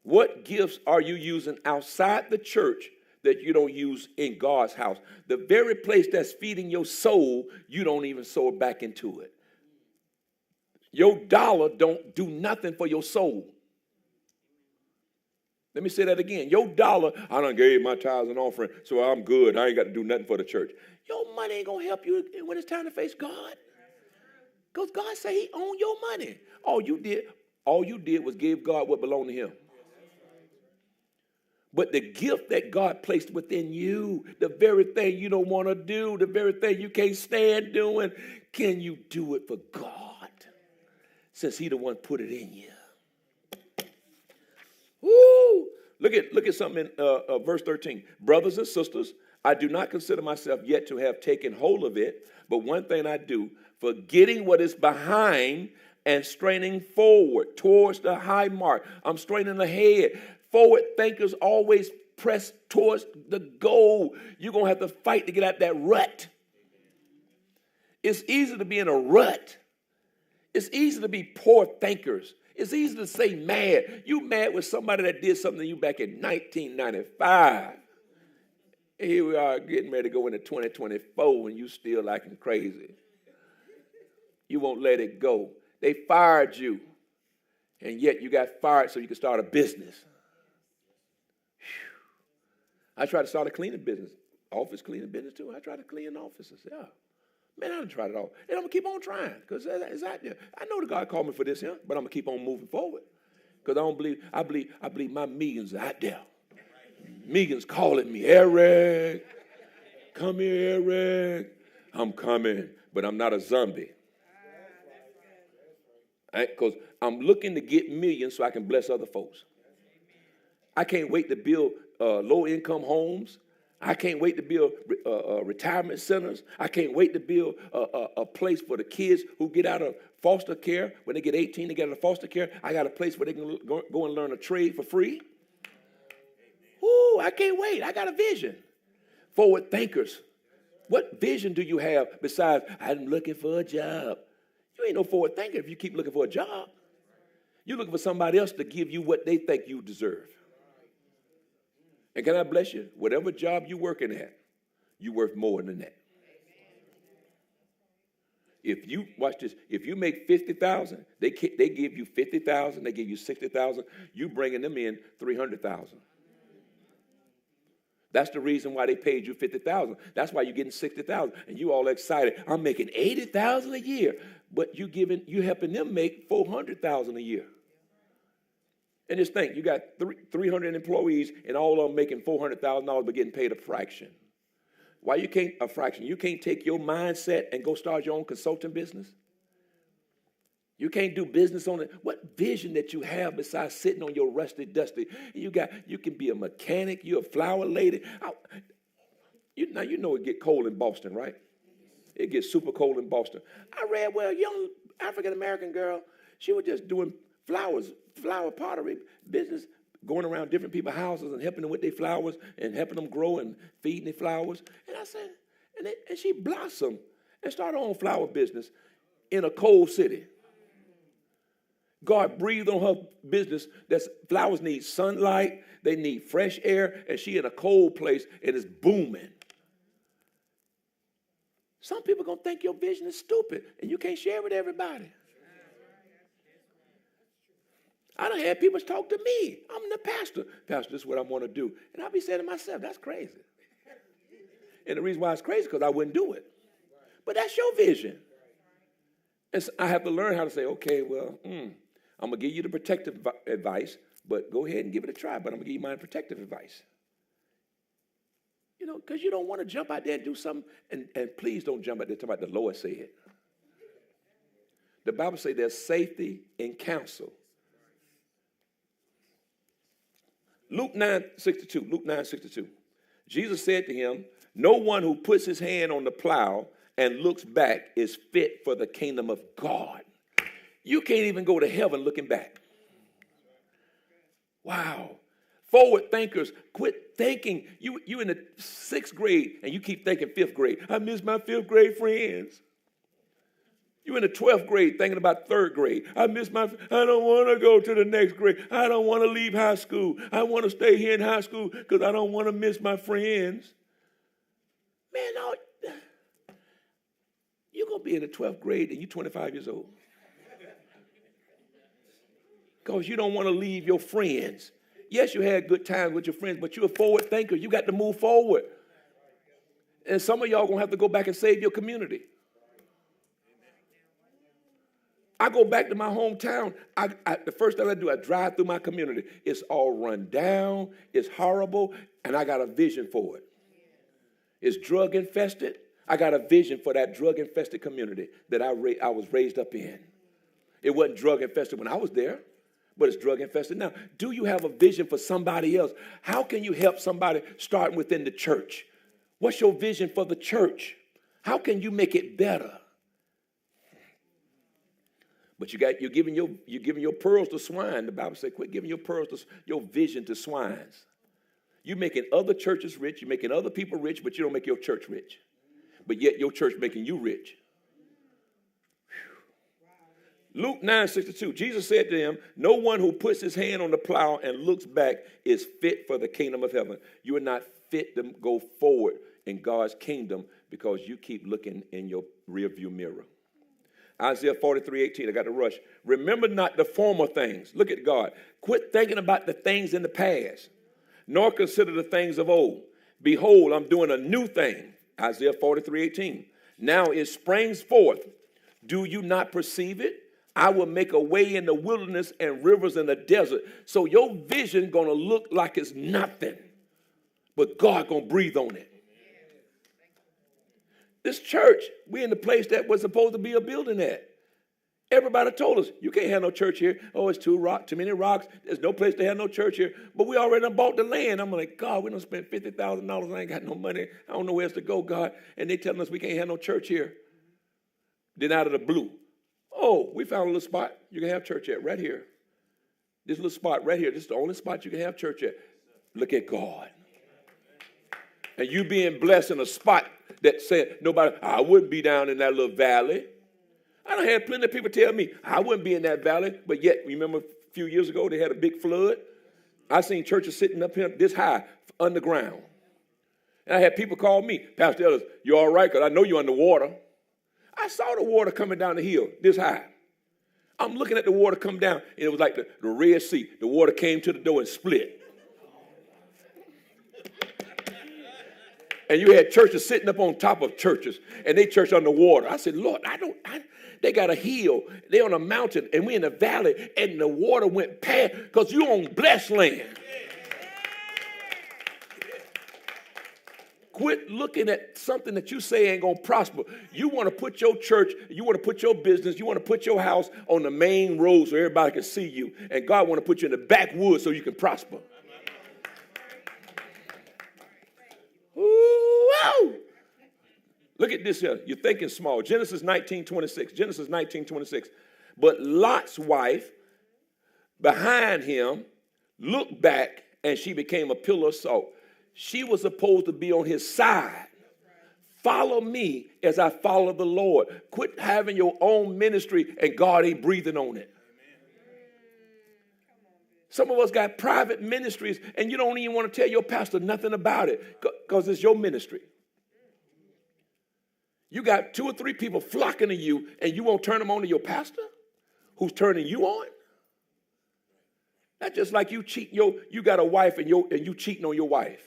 What gifts are you using outside the church that you don't use in God's house? The very place that's feeding your soul, you don't even sow it back into it. Your dollar don't do nothing for your soul. Let me say that again. Your dollar, "I done gave my tithes and offering, so I'm good. I ain't got to do nothing for the church." Your money ain't going to help you when it's time to face God. Because God said he owned your money. All you did was give God what belonged to him. But the gift that God placed within you, the very thing you don't want to do, the very thing you can't stand doing, can you do it for God? Since he the one put it in you. Woo! Look at something in verse 13. "Brothers and sisters, I do not consider myself yet to have taken hold of it, but one thing I do, forgetting what is behind and straining forward towards the high mark." I'm straining ahead. Forward thinkers always press towards the goal. You're going to have to fight to get out that rut. It's easy to be in a rut. It's easy to be poor thinkers. It's easy to say mad. You mad with somebody that did something to you back in 1995. And here we are getting ready to go into 2024 and you still acting crazy. You won't let it go. They fired you. And yet you got fired so you could start a business. I tried to start a cleaning business. Office cleaning business too. I tried to clean offices. Yeah. Man, I done tried it all. And I'm going to keep on trying because it's out there. I know that God called me for this here, but I'm going to keep on moving forward because I believe my millions are out there. Millions calling me, "Eric, come here, Eric." I'm coming, but I'm not a zombie. Because I'm looking to get millions so I can bless other folks. I can't wait to build low-income homes. I can't wait to build retirement centers. I can't wait to build a place for the kids who get out of foster care. When they get 18, they get out of foster care. I got a place where they can go and learn a trade for free. Ooh, I can't wait. I got a vision. Forward thinkers. What vision do you have besides, I'm looking for a job? You ain't no forward thinker if you keep looking for a job. You're looking for somebody else to give you what they think you deserve. And can I bless you? Whatever job you're working at, you're worth more than that. If you, watch this, if you make $50,000, they give you $50,000, they give you $60,000, you bringing them in $300,000. That's the reason why they paid you $50,000. That's why you're getting $60,000, and you all excited. I'm making $80,000 a year, but you helping them make $400,000 a year. And just think, you got 300 employees, and all of them making $400,000, but getting paid a fraction. Why you can't a fraction? You can't take your mindset and go start your own consulting business. You can't do business on it. What vision that you have besides sitting on your rusty dusty? You can be a mechanic. You're a flower lady. Now you know it get cold in Boston, right? It gets super cold in Boston. I read where a young African American girl, she was just doing flower pottery business, going around different people's houses and helping them with their flowers and helping them grow and feeding their flowers. And I said, and she blossomed and started her own flower business in a cold city. God breathed on her business that flowers need sunlight, they need fresh air, and she in a cold place and it's booming. Some people are going to think your vision is stupid and you can't share it with everybody. I done had people talk to me. I'm the pastor. Pastor, this is what I want to do. And I'll be saying to myself, that's crazy. And the reason why it's crazy is because I wouldn't do it. But that's your vision. And so I have to learn how to say, okay, well, I'm going to give you the protective advice, but go ahead and give it a try. But I'm going to give you my protective advice. You know, because you don't want to jump out there and do something. And please don't jump out there talking about the Lord said. The Bible says there's safety in counsel. Luke 9:62. Jesus said to him, no one who puts his hand on the plow and looks back is fit for the kingdom of God. You can't even go to heaven looking back. Wow. Forward thinkers, quit thinking. You in the 6th grade and you keep thinking 5th grade. I miss my 5th grade friends. You in the 12th grade thinking about 3rd grade. I don't want to go to the next grade. I don't want to leave high school. I want to stay here in high school because I don't want to miss my friends. Man, no, you're going to be in the 12th grade and you're 25 years old. Because you don't want to leave your friends. Yes, you had good times with your friends, but you're a forward thinker. You got to move forward. And some of y'all going to have to go back and save your community. I go back to my hometown. The first thing I do, I drive through my community. It's all run down. It's horrible. And I got a vision for it. It's drug infested. I got a vision for that drug infested community that I was raised up in. It wasn't drug infested when I was there, but it's drug infested now. Do you have a vision for somebody else? How can you help somebody starting within the church? What's your vision for the church? How can you make it better? But you're giving your pearls to swine. The Bible says, quit giving your vision to swines. You're making other churches rich. You're making other people rich, but you don't make your church rich. But yet your church making you rich. Whew. Luke 9:62. Jesus said to him, no one who puts his hand on the plow and looks back is fit for the kingdom of heaven. You are not fit to go forward in God's kingdom because you keep looking in your rearview mirror. Isaiah 43:18, I got to rush. Remember not the former things. Look at God. Quit thinking about the things in the past, nor consider the things of old. Behold, I'm doing a new thing. Isaiah 43:18. Now it springs forth. Do you not perceive it? I will make a way in the wilderness and rivers in the desert. So your vision going to look like it's nothing, but God going to breathe on it. This church, we're in the place that was supposed to be a building at. Everybody told us, you can't have no church here. Oh, it's too many rocks. There's no place to have no church here. But we already done bought the land. I'm like, God, we done spent $50,000. I ain't got no money. I don't know where else to go, God. And they telling us we can't have no church here. Then out of the blue, oh, we found a little spot you can have church at right here. This little spot right here. This is the only spot you can have church at. Look at God. And you being blessed in a spot that said, nobody, I wouldn't be down in that little valley. I done had plenty of people tell me, I wouldn't be in that valley. But yet, remember a few years ago, they had a big flood. I seen churches sitting up here this high underground. And I had people call me, Pastor Ellis, you all right? Because I know you're underwater. I saw the water coming down the hill this high. I'm looking at the water come down, and it was like the Red Sea. The water came to the door and split. And you had churches sitting up on top of churches, and they church underwater. I said, Lord, they got a hill. They're on a mountain, and we're in a valley, and the water went past because you're on blessed land. Quit looking at something that you say ain't going to prosper. You want to put your church, you want to put your business, you want to put your house on the main road so everybody can see you. And God want to put you in the backwoods so you can prosper. Ooh, look at this here. You're thinking small. Genesis 19:26. Genesis 19:26. But Lot's wife behind him looked back, and she became a pillar of salt. She was supposed to be on his side. Follow me as I follow the Lord. Quit having your own ministry and God ain't breathing on it. Some of us got private ministries and you don't even want to tell your pastor nothing about it because it's your ministry. You got 2 or 3 people flocking to you and you won't turn them on to your pastor who's turning you on. That's just like you cheat. You got a wife and you cheating on your wife.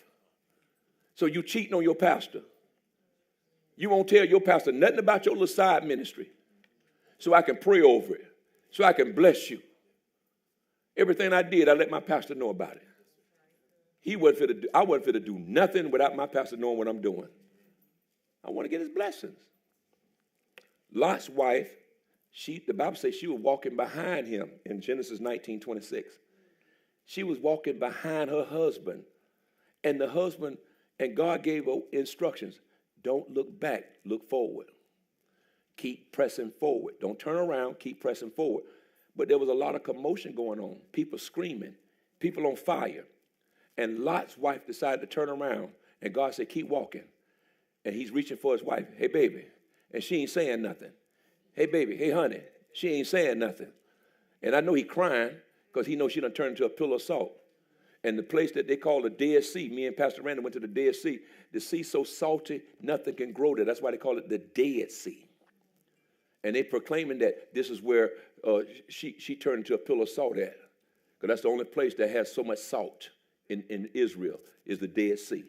So you cheating on your pastor. You won't tell your pastor nothing about your little side ministry so I can pray over it, so I can bless you. Everything I did, I let my pastor know about it. I wasn't fit to do nothing without my pastor knowing what I'm doing. I want to get his blessings. Lot's wife, the Bible says she was walking behind him in Genesis 19:26. She was walking behind her husband. And the husband, and God gave her instructions. Don't look back, look forward. Keep pressing forward. Don't turn around, keep pressing forward. But there was a lot of commotion going on. People screaming, people on fire. And Lot's wife decided to turn around. And God said, keep walking. And he's reaching for his wife. Hey, baby. And she ain't saying nothing. Hey, baby. Hey, honey. She ain't saying nothing. And I know he crying because he knows she done turned into a pillar of salt. And the place that they call the Dead Sea, me and Pastor Randy went to the Dead Sea. The sea's so salty, nothing can grow there. That's why they call it the Dead Sea. And they proclaiming that this is where she turned into a pillar of salt at. Because that's the only place that has so much salt in Israel is the Dead Sea.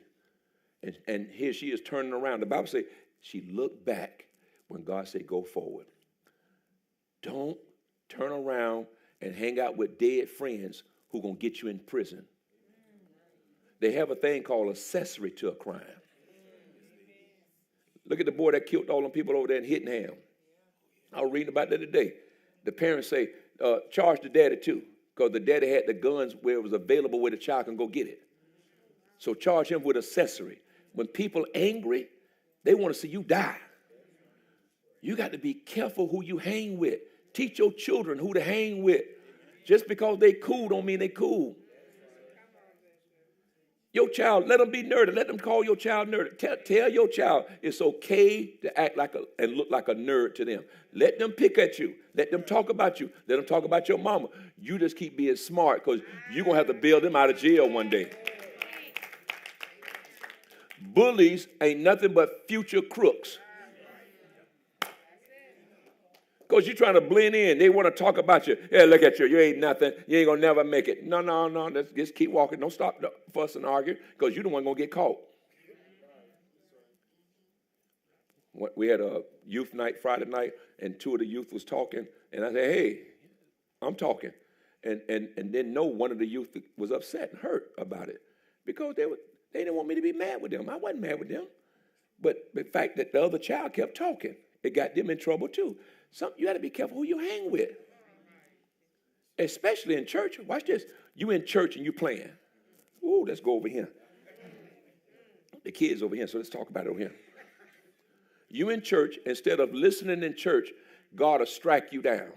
And here she is turning around. The Bible says she looked back when God said go forward. Don't turn around and hang out with dead friends who are going to get you in prison. They have a thing called accessory to a crime. Look at the boy that killed all them people over there in Hittenham. I was reading about that today. The parents say, charge the daddy too, because the daddy had the guns where it was available where the child can go get it. So charge him with accessory. When people angry, they want to see you die. You got to be careful who you hang with. Teach your children who to hang with. Just because they cool don't mean they cool. Your child, let them be nerded. Let them call your child nerd. Tell your child it's okay to act like and look like a nerd to them. Let them pick at you. Let them talk about you. Let them talk about your mama. You just keep being smart because you're going to have to bail them out of jail one day. Bullies ain't nothing but future crooks. Because you're trying to blend in. They want to talk about you. Yeah, look at you. You ain't nothing. You ain't going to never make it. No. Let's just keep walking. Don't stop fussing and arguing because you're the one going to get caught. We had a youth night Friday night, and 2 of the youth was talking. And I said, hey, I'm talking. And then one of the youth was upset and hurt about it because they didn't want me to be mad with them. I wasn't mad with them. But the fact that the other child kept talking, it got them in trouble too. You got to be careful who you hang with. Especially in church. Watch this. You in church and you playing. Ooh, let's go over here. The kids over here, so let's talk about it over here. You in church, instead of listening in church, God will strike you down.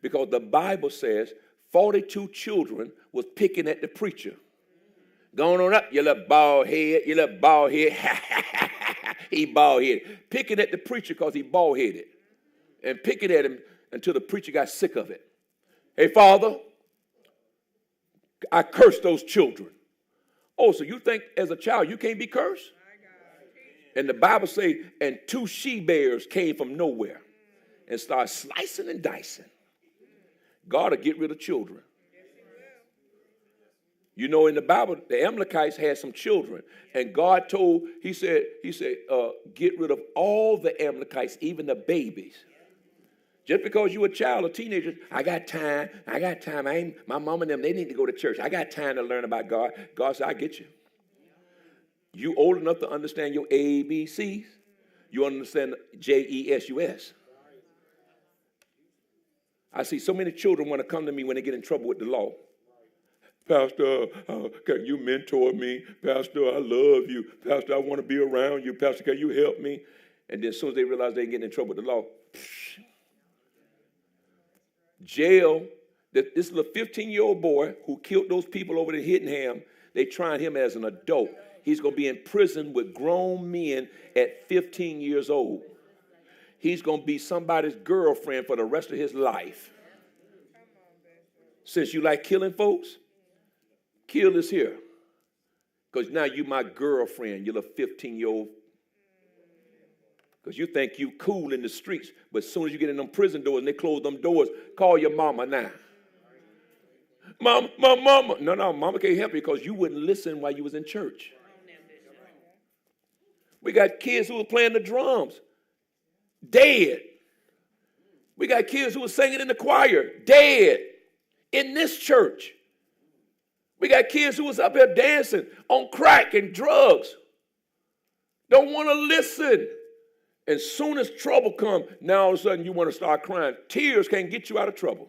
Because the Bible says 42 children was picking at the preacher. Going on up, you little bald head, you little bald head. He bald headed. Picking at the preacher because he bald headed. And picking at him until the preacher got sick of it. Hey, Father, I cursed those children. Oh, so you think as a child you can't be cursed? And the Bible says, and 2 she-bears came from nowhere and started slicing and dicing. God will get rid of children. You know, in the Bible, the Amalekites had some children. And God told, he said, get rid of all the Amalekites, even the babies. Just because you're a child, a teenager, I got time. My mom and them, they need to go to church. I got time to learn about God. God said, I get you. You old enough to understand your ABCs. You understand JESUS. I see so many children want to come to me when they get in trouble with the law. Pastor, can you mentor me? Pastor, I love you. Pastor, I want to be around you. Pastor, can you help me? And then as soon as they realize they ain't getting in trouble with the law, jail. This little 15-year-old boy who killed those people over in Hittenham, they tried him as an adult. He's going to be in prison with grown men at 15 years old. He's going to be somebody's girlfriend for the rest of his life. Since you like killing folks, kill this here. Because now you my girlfriend, you little 15-year-old. Because you think you cool in the streets, but as soon as you get in them prison doors and they close them doors, call your mama now. Mama. No, mama can't help you because you wouldn't listen while you was in church. We got kids who were playing the drums, dead. We got kids who were singing in the choir, dead. In this church. We got kids who was up here dancing on crack and drugs. Don't want to listen. As soon as trouble comes, now all of a sudden you want to start crying. Tears can't get you out of trouble.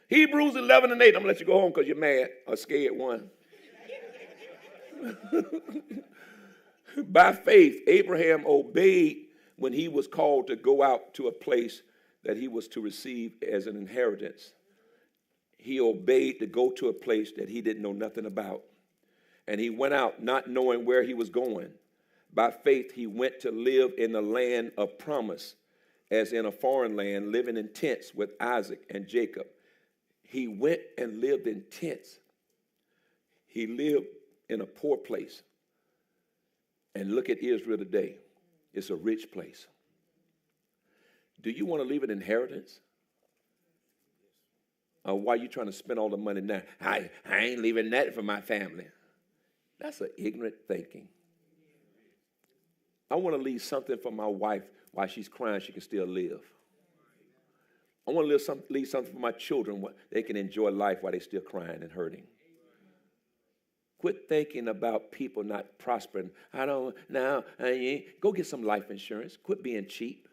Hebrews 11 and 8. I'm going to let you go home because you're mad or scared one. By faith, Abraham obeyed when he was called to go out to a place that he was to receive as an inheritance. He obeyed to go to a place that he didn't know nothing about. And he went out not knowing where he was going. By faith, he went to live in the land of promise, as in a foreign land, living in tents with Isaac and Jacob. He went and lived in tents. He lived in a poor place. And look at Israel today. It's a rich place. Do you want to leave an inheritance? Or why are you trying to spend all the money now? I ain't leaving that for my family. That's an ignorant thinking. I want to leave something for my wife while she's crying, she can still live. I want to leave something for my children. They can enjoy life while they're still crying and hurting. Quit thinking about people not prospering. Go get some life insurance. Quit being cheap.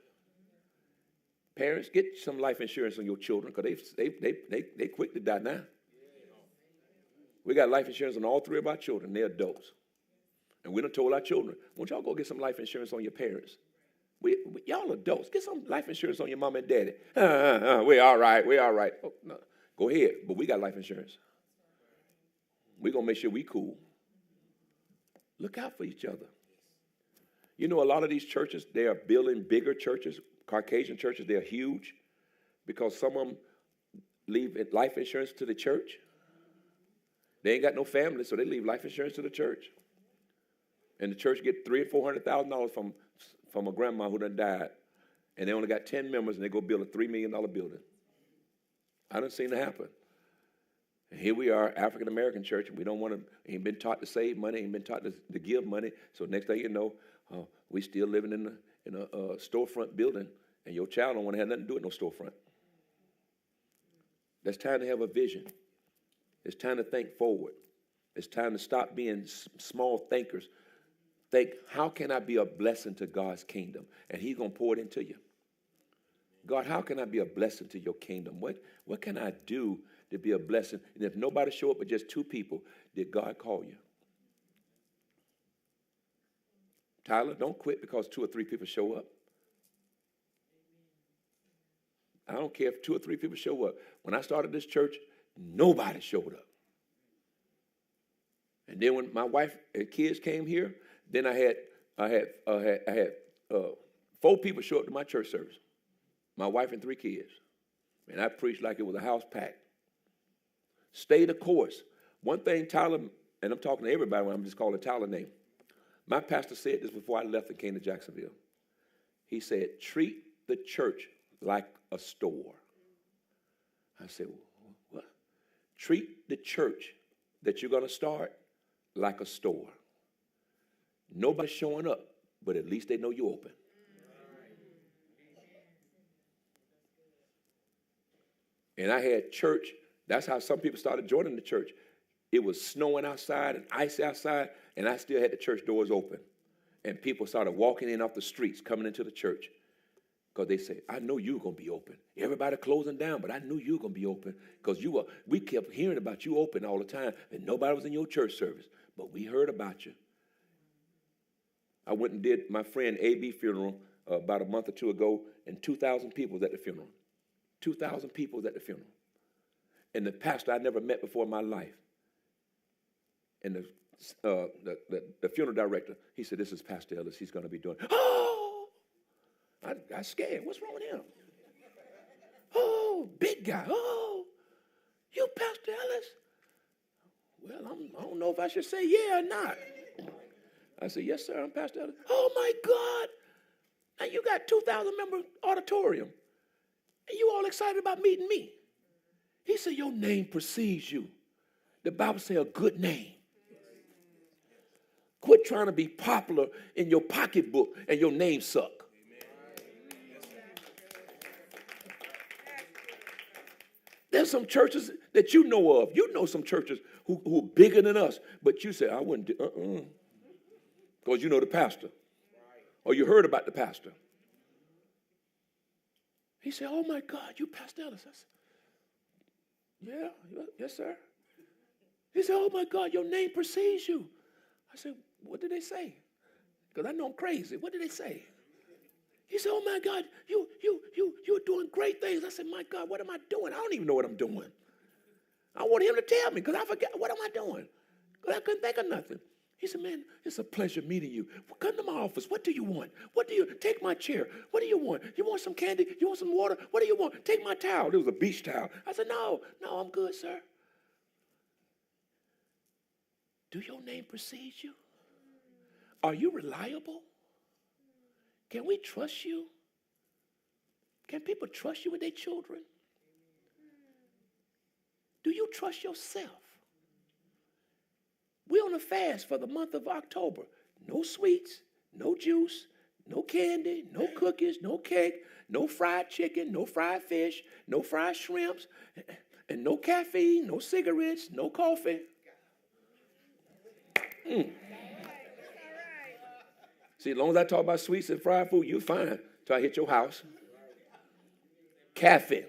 Parents, get some life insurance on your children because they quick to die now. We got life insurance on all 3 of our children. They're adults. And we done told our children, won't y'all go get some life insurance on your parents? Y'all adults, get some life insurance on your mom and daddy. We're all right. Oh, no. Go ahead, but we got life insurance. We're going to make sure we cool. Look out for each other. You know, a lot of these churches, they are building bigger churches, Caucasian churches. They're huge because some of them leave life insurance to the church. They ain't got no family, so they leave life insurance to the church. And the church get $300,000 or $400,000 from a grandma who done died. And they only got 10 members, and they go build a $3 million building. I done seen it happen. And here we are, African-American church, and we don't want to, ain't been taught to save money, ain't been taught to give money. So next thing you know, we still living in a storefront building, and your child don't want to have nothing to do with no storefront. That's time to have a vision. It's time to think forward. It's time to stop being small thinkers. Think, how can I be a blessing to God's kingdom? And he's going to pour it into you. God, how can I be a blessing to your kingdom? What can I do to be a blessing? And if nobody show up but just 2 people, did God call you? Tyler, don't quit because 2 or 3 people show up. I don't care if 2 or 3 people show up. When I started this church, nobody showed up. And then when my wife and kids came here, then I had 4 people show up to my church service. My wife and 3 kids. And I preached like it was a house packed. Stay the course. One thing Tyler, and I'm talking to everybody when I'm just calling Tyler name. My pastor said this before I left and came to Jacksonville. He said, treat the church like a store. I said, what? Treat the church that you're going to start like a store. Nobody's showing up, but at least they know you're open. And I had church. That's how some people started joining the church. It was snowing outside and ice outside, and I still had the church doors open. And people started walking in off the streets, coming into the church. Because they say, I know you were going to be open. Everybody closing down, but I knew you were going to be open. Because we kept hearing about you open all the time, and nobody was in your church service. But we heard about you. I went and did my friend A.B. funeral about a month or 2 ago, and 2,000 people was at the funeral. 2,000 people was at the funeral. And the pastor I never met before in my life. And the funeral director, he said, this is Pastor Ellis. He's going to be doing, oh! I got scared. What's wrong with him? Oh, big guy. Oh, you Pastor Ellis? Well, I don't know if I should say yeah or not. I said, yes, sir, I'm Pastor Ellis. Oh, my God. Now you got 2,000 member auditorium. And you all excited about meeting me. He said, your name precedes you. The Bible says a good name. Quit trying to be popular in your pocketbook and your name suck. There's some churches that you know of. You know some churches who are bigger than us. But you say, I wouldn't do, because you know the pastor. Or you heard about the pastor. He said, oh, my God, you Pastor Ellis. I said, yeah, yes, sir. He said, oh, my God, your name precedes you. I said, what did they say? Because I know I'm crazy. What did they say? He said, oh, my God, you're doing great things. I said, my God, what am I doing? I don't even know what I'm doing. I want him to tell me because I forgot, what am I doing? Because I couldn't think of nothing. He said, man, it's a pleasure meeting you. Well, come to my office. What do you want? Take my chair. What do you want? You want some candy? You want some water? What do you want? Take my towel. It was a beach towel. I said, no, I'm good, sir. Do your name precede you? Are you reliable? Can we trust you? Can people trust you with their children? Do you trust yourself? We're on a fast for the month of October. No sweets, no juice, no candy, no cookies, no cake, no fried chicken, no fried fish, no fried shrimps, and no caffeine, no cigarettes, no coffee. See, as long as I talk about sweets and fried food, you're fine till I hit your house. Caffeine.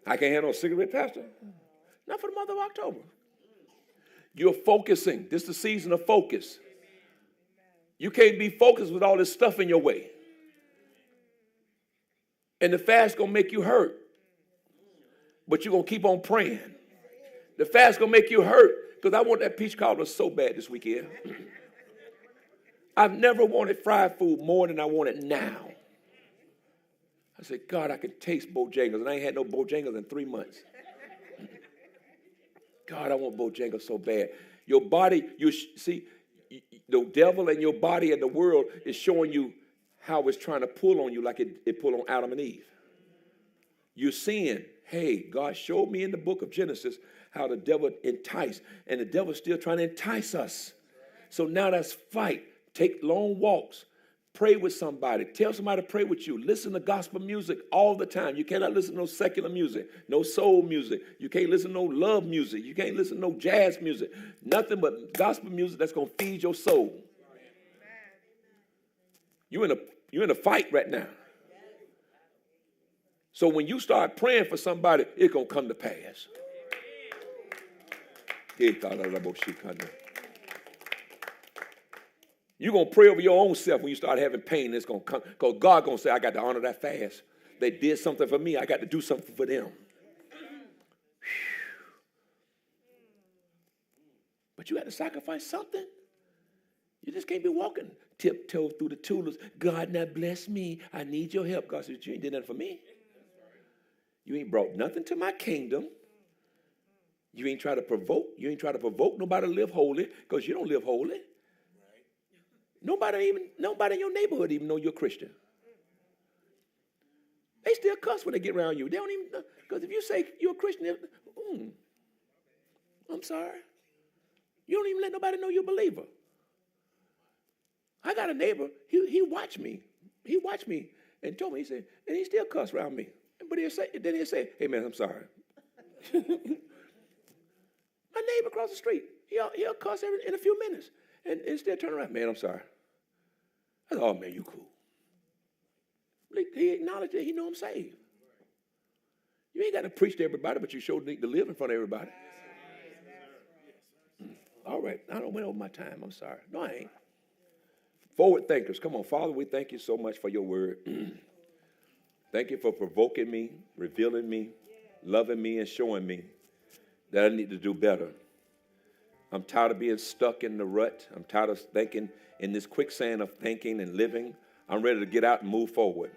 I can't handle a cigarette, Pastor. Not for the month of October. You're focusing. This is the season of focus. You can't be focused with all this stuff in your way. And the fast going to make you hurt. But you're going to keep on praying. The fast going to make you hurt. Because I want that peach cobbler so bad this weekend. I've never wanted fried food more than I want it now. I said, God, I can taste Bojangles. And I ain't had no Bojangles in 3 months. God, I want Bojangles so bad. Your body, see, the devil and your body and the world is showing you how it's trying to pull on you like it pulled on Adam and Eve. You're seeing, hey, God showed me in the book of Genesis how the devil enticed, and the devil's still trying to entice us. So now that's fight. Take long walks. Pray with somebody. Tell somebody to pray with you. Listen to gospel music all the time. You cannot listen to no secular music, no soul music. You can't listen to no love music. You can't listen to no jazz music. Nothing but gospel music that's going to feed your soul. You're in a fight right now. So when you start praying for somebody, it's going to come to pass. You're going to pray over your own self when you start having pain. It's going to come because God's going to say, I got to honor that fast. They did something for me. I got to do something for them. But you got to sacrifice something. You just can't be walking tiptoe through the tulips. God, now bless me. I need your help. God said, you ain't did nothing for me. You ain't brought nothing to my kingdom. You ain't try to provoke. You ain't try to provoke nobody to live holy because you don't live holy. Nobody in your neighborhood even know you're a Christian. They still cuss when they get around you. They don't even, because if you say you're a Christian, I'm sorry. You don't even let nobody know you're a believer. I got a neighbor, he watched me. He watched me and told me, he said, and he still cuss around me. But he'll say, hey man, I'm sorry. My neighbor across the street, he'll cuss in a few minutes and still turn around, man, I'm sorry. I said, oh man, you cool. He acknowledged that he know I'm saved. You ain't got to preach to everybody, but you sure need to live in front of everybody. All right, I don't went over my time. I'm sorry. No, I ain't. Forward thinkers, come on, Father, we thank you so much for your word. Thank you for provoking me, revealing me, loving me, and showing me that I need to do better. I'm tired of being stuck in the rut. I'm tired of thinking in this quicksand of thinking and living. I'm ready to get out and move forward.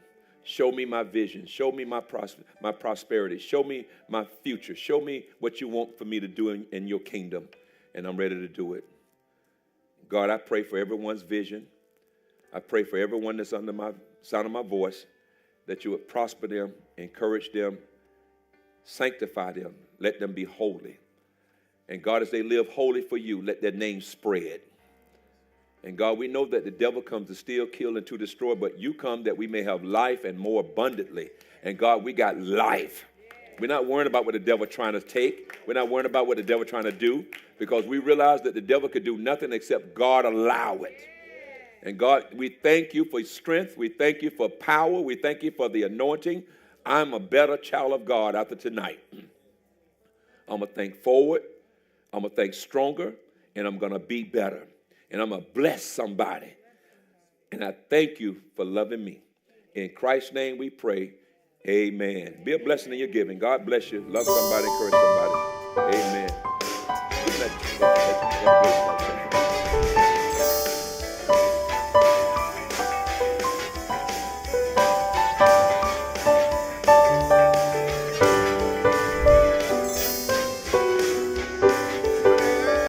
Show me my vision. Show me my prosperity. Show me my future. Show me what you want for me to do in your kingdom. And I'm ready to do it. God, I pray for everyone's vision. I pray for everyone that's under my sound of my voice, that you would prosper them, encourage them, sanctify them, let them be holy. And God, as they live holy for you, let their name spread. And God, we know that the devil comes to steal, kill, and to destroy, but you come that we may have life and more abundantly. And God, we got life. We're not worrying about what the devil trying to take. We're not worrying about what the devil trying to do, because we realize that the devil could do nothing except God allow it. And God, we thank you for strength. We thank you for power. We thank you for the anointing. I'm a better child of God after tonight. I'm going to think forward. I'm going to think stronger. And I'm going to be better. And I'm going to bless somebody. And I thank you for loving me. In Christ's name we pray. Amen. Be a blessing in your giving. God bless you. Love somebody. Encourage somebody. Amen.